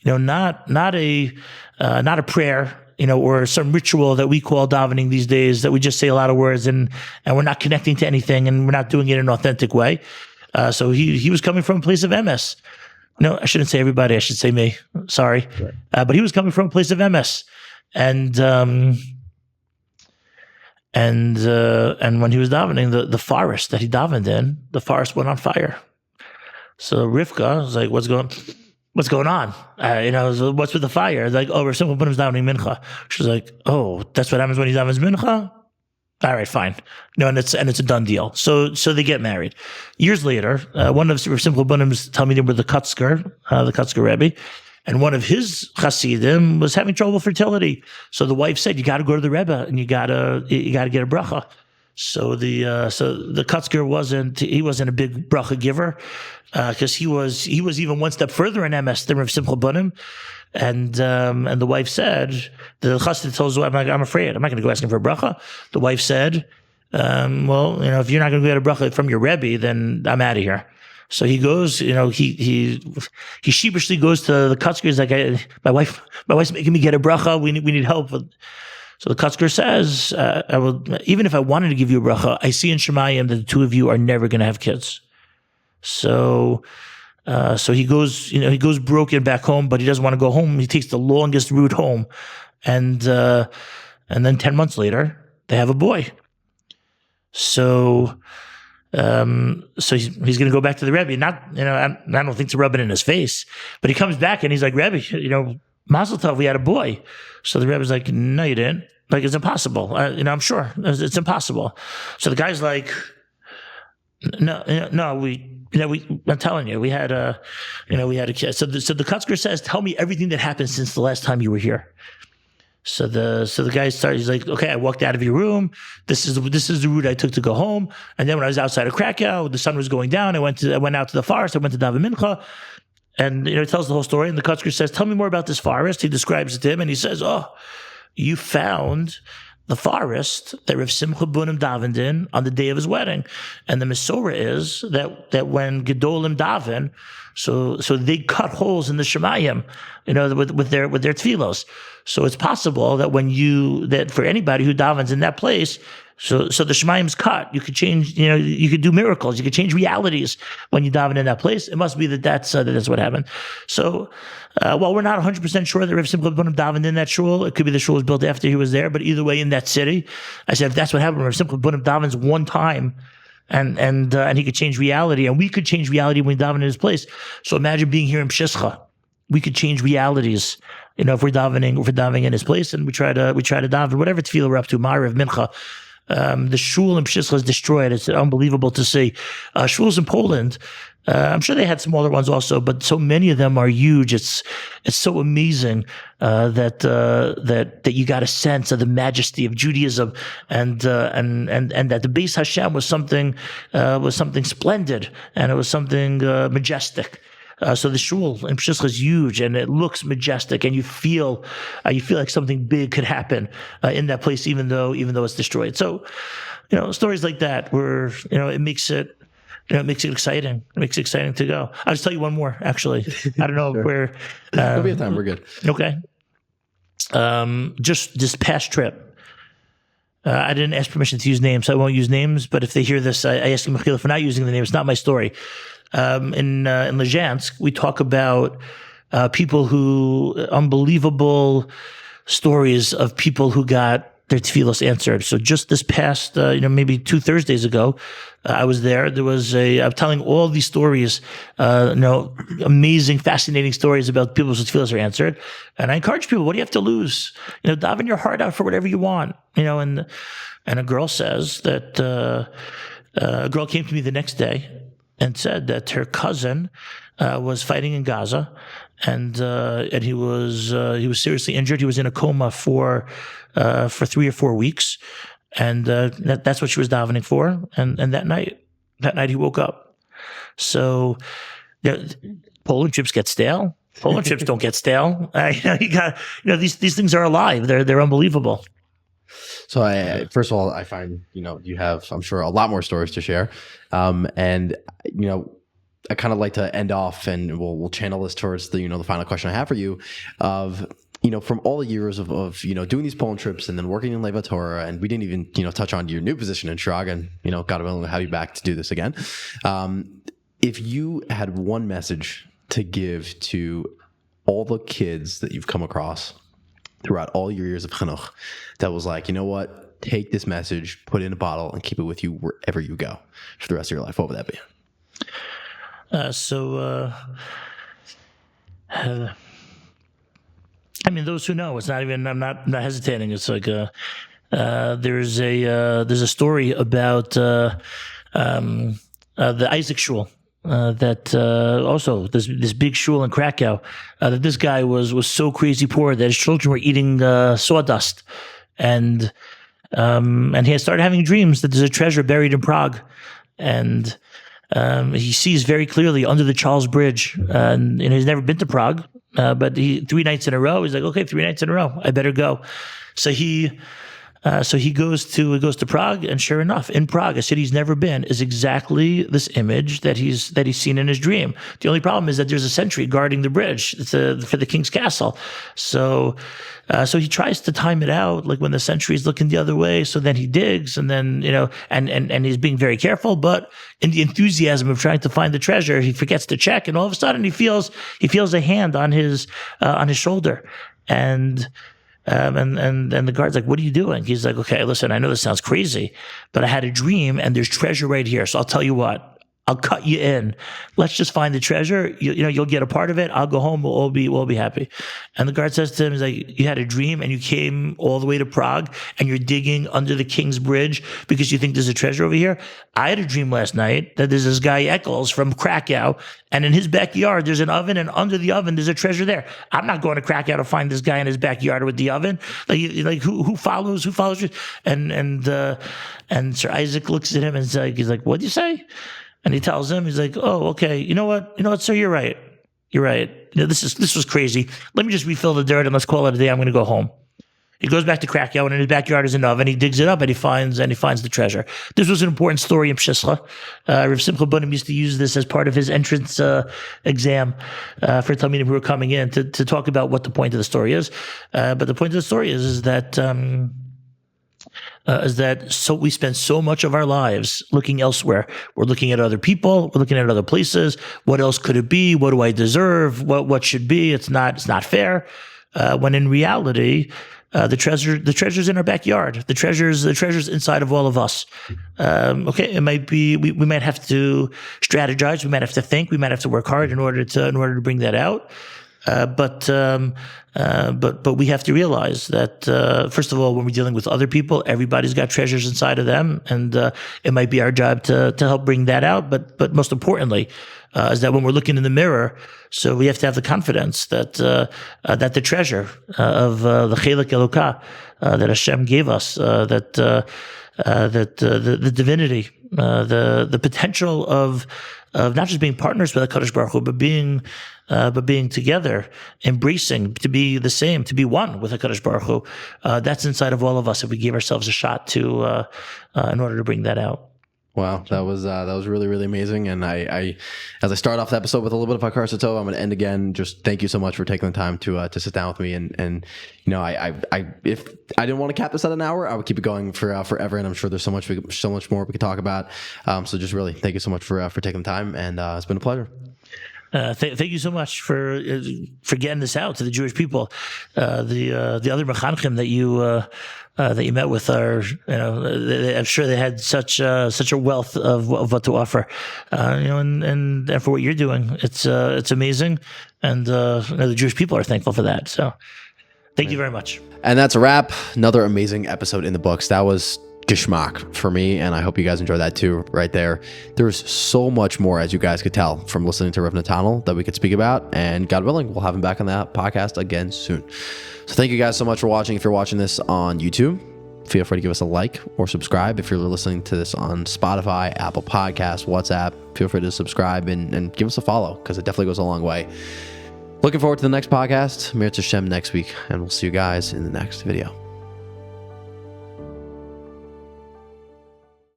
not a prayer, or some ritual that we call davening these days, that we just say a lot of words and we're not connecting to anything and we're not doing it in an authentic way. So he was coming from a place of MS. No, I shouldn't say everybody. I should say me. Sorry. Right. But he was coming from a place of MS. And when he was davening, the forest that he davened in, the forest went on fire. So Rivka was like, what's going on? What's with the fire? Like, oh, Rav Simcha Bunim's davening mincha. She was like, oh, that's what happens when he davens mincha? All right, fine. And it's a done deal. So they get married. Years later, one of Rav Simcha Bunim's Talmidim were the Kutzker Rebbe, and one of his Hasidim was having trouble with fertility. So the wife said, you got to go to the Rebbe and you got to get a bracha. So the Kutzker wasn't a big bracha giver, because he was even one step further in MS than Rav Simcha Bunim. And the wife said, the chassid tells the wife, I'm afraid, I'm not going to go asking for a bracha. The wife said, if you're not going to get a bracha from your Rebbe, then I'm out of here. So he goes, he sheepishly goes to the Kutzker. He's like, my wife's making me get a bracha. We need help. So the Kutzker says, even if I wanted to give you a bracha, I see in Shemayim that the two of you are never going to have kids. So he goes broken back home, but he doesn't want to go home. He takes the longest route home, and then 10 months later, they have a boy. So he's going to go back to the Rebbe. Not, I don't think to rub it in his face, but he comes back and he's like, Rebbe, Mazel tov, we had a boy. So the Rebbe's like, no, you didn't. Like, it's impossible. I'm sure it's impossible. So the guy's like, no, I'm telling you, we had a kid. So the Kutzker says, tell me everything that happened since the last time you were here. So the guy starts. He's like, okay, I walked out of your room. This is the route I took to go home. And then when I was outside of Krakow, the sun was going down. I went out to the forest. I went to daven mincha, and he tells the whole story. And the Kutzker says, tell me more about this forest. He describes it to him, and he says, oh, you found the forest that Rav Simcha Bunim davened in on the day of his wedding. And the Mesorah is that when Gedolim daven, so they cut holes in the Shemayim, with their tefillos. So it's possible that for anybody who davens in that place, so the Shemayim's cut. You could change, you could do miracles. You could change realities when you daven in that place. It must be that's what happened. So, while we're not 100% sure that Rav Simcha Bunim davened in that shul, it could be the shul was built after he was there. But either way, in that city, I said, if that's what happened, Rav Simcha Bunim davens one time, and he could change reality, and we could change reality when we daven in his place. So imagine being here in Pshischa. We could change realities. If we're davening in his place, and we try to daven whatever tefillah we're up to, Ma'ariv, Mincha. The shul in Pshischa is destroyed. It's unbelievable to see. Shuls in Poland, I'm sure they had smaller ones also, but so many of them are huge. It's so amazing that you got a sense of the majesty of Judaism, and that the Beis Hashem was something splendid, and it was something majestic. So the shul in Pshischa is huge, and it looks majestic, and you feel like something big could happen in that place, even though it's destroyed. So, stories like that, where it makes it exciting. It makes it exciting to go. I'll just tell you one more. Actually, I don't know sure. where. There'll be a time. We're good. Okay. Just this past trip. I didn't ask permission to use names, so I won't use names. But if they hear this, I ask them for not using the name. It's not my story. In Lezhansk, we talk about people unbelievable stories of people who got their tefillos answered. So just this past, maybe 2 Thursdays ago, I was there. I'm telling all these stories, amazing, fascinating stories about people whose tefillos are answered. And I encourage people, what do you have to lose? Daven your heart out for whatever you want. And a girl says that a girl came to me the next day and said that her cousin was fighting in Gaza, and he was seriously injured. He was in a coma for 3 or 4 weeks, and that's what she was davening for. And that night he woke up. So Poland trips get stale. Poland trips don't get stale. You got these things are alive. They're unbelievable. So first of all, I find, you have, I'm sure, a lot more stories to share. And, I kind of like to end off, and we'll channel this towards the final question I have for you of, from all the years of doing these Poland trips and then working in Leva Torah, and we didn't even, touch on your new position in Shraga, and, God willing to have you back to do this again. If you had one message to give to all the kids that you've come across throughout all your years of chinuch, that was like, you know what, take this message, put it in a bottle, and keep it with you wherever you go for the rest of your life, what would that be? Those who know, it's not even, I'm not hesitating. It's like, there's a story about, the Isaac shul, that, also this big shul in Krakow, that this guy was so crazy poor that his children were eating, sawdust. And he had started having dreams that there's a treasure buried in Prague. And, he sees very clearly under the Charles Bridge, and he's never been to Prague, but 3 nights in a row, he's like, okay, 3 nights in a row, I better go. So he goes to Prague, and sure enough, in Prague, a city he's never been, is exactly this image that he's seen in his dream. The only problem is that there's a sentry guarding the bridge for the king's castle. So he tries to time it out, like when the sentry is looking the other way. So then he digs, and then and he's being very careful. But in the enthusiasm of trying to find the treasure, he forgets to check, and all of a sudden he feels a hand on his shoulder, and the guard's like, what are you doing? He's like, okay, listen, I know this sounds crazy, but I had a dream and there's treasure right here. So I'll tell you what, I'll cut you in. Let's just find the treasure. You'll get a part of it. I'll go home. We'll be happy. And the guard says to him, he's like, you had a dream and you came all the way to Prague and you're digging under the King's Bridge because you think there's a treasure over here. I had a dream last night that there's this guy Eccles from Krakow, and in his backyard there's an oven, and under the oven there's a treasure there. I'm not going to Krakow to find this guy in his backyard with the oven. Like who follows? And Sir Isaac looks at him and he's like, what'd you say? And he tells him, he's like, oh, okay, you know what, sir, you're right. This was crazy. Let me just refill the dirt and let's call it a day. I'm going to go home. He goes back to Krakow, and in his backyard is an oven. He digs it up, and he finds the treasure. This was an important story in Pshischa. Rav Simcha Bunim used to use this as part of his entrance exam for Talmidim who were coming in to talk about what the point of the story is. But the point of the story is that so we spend so much of our lives looking elsewhere. We're looking at other people. We're looking at other places. What else could it be? What do I deserve? What should be? It's not fair. When in reality, the treasure's in our backyard. The treasure's inside of all of us. Okay, it might be we might have to strategize. We might have to think. We might have to work hard in order to bring that out. But we have to realize that first of all, when we're dealing with other people, everybody's got treasures inside of them, and it might be our job to help bring that out. But most importantly, is that when we're looking in the mirror, so we have to have the confidence that the treasure of the Chelek Elokah that Hashem gave us, that the divinity, the potential of not just being partners with HaKadosh Baruch Hu, but being together, embracing, to be the same, to be one with HaKadosh Baruch Hu. That's inside of all of us if we give ourselves a shot to in order to bring that out. Wow, that was really, really amazing. And I as I start off the episode with a little bit of Hakar Satov, I'm going to end again. Just thank you so much for taking the time to sit down with me. And if I didn't want to cap this at an hour, I would keep it going for forever. And I'm sure there's so much more we could talk about. So just really thank you so much for taking the time. And it's been a pleasure. Thank you so much for getting this out to the Jewish people. The other mechanchim that you met with are, I'm sure they had such a wealth of what to offer, and for what you're doing, it's amazing, and the Jewish people are thankful for that. So, thank you very much. And that's a wrap. Another amazing episode in the books. That was geschmack for me, and I hope you guys enjoy that too. Right there, there's so much more, as you guys could tell from listening to Rabbi Natanel, that we could speak about, and God willing, we'll have him back on that podcast again soon. So thank you guys so much for watching. If you're watching this on YouTube, feel free to give us a like or subscribe. If you're listening to this on Spotify, Apple Podcasts, WhatsApp, feel free to subscribe and give us a follow, because it definitely goes a long way. Looking forward to the next podcast, Mir Hashem, next week, and we'll see you guys in the next video.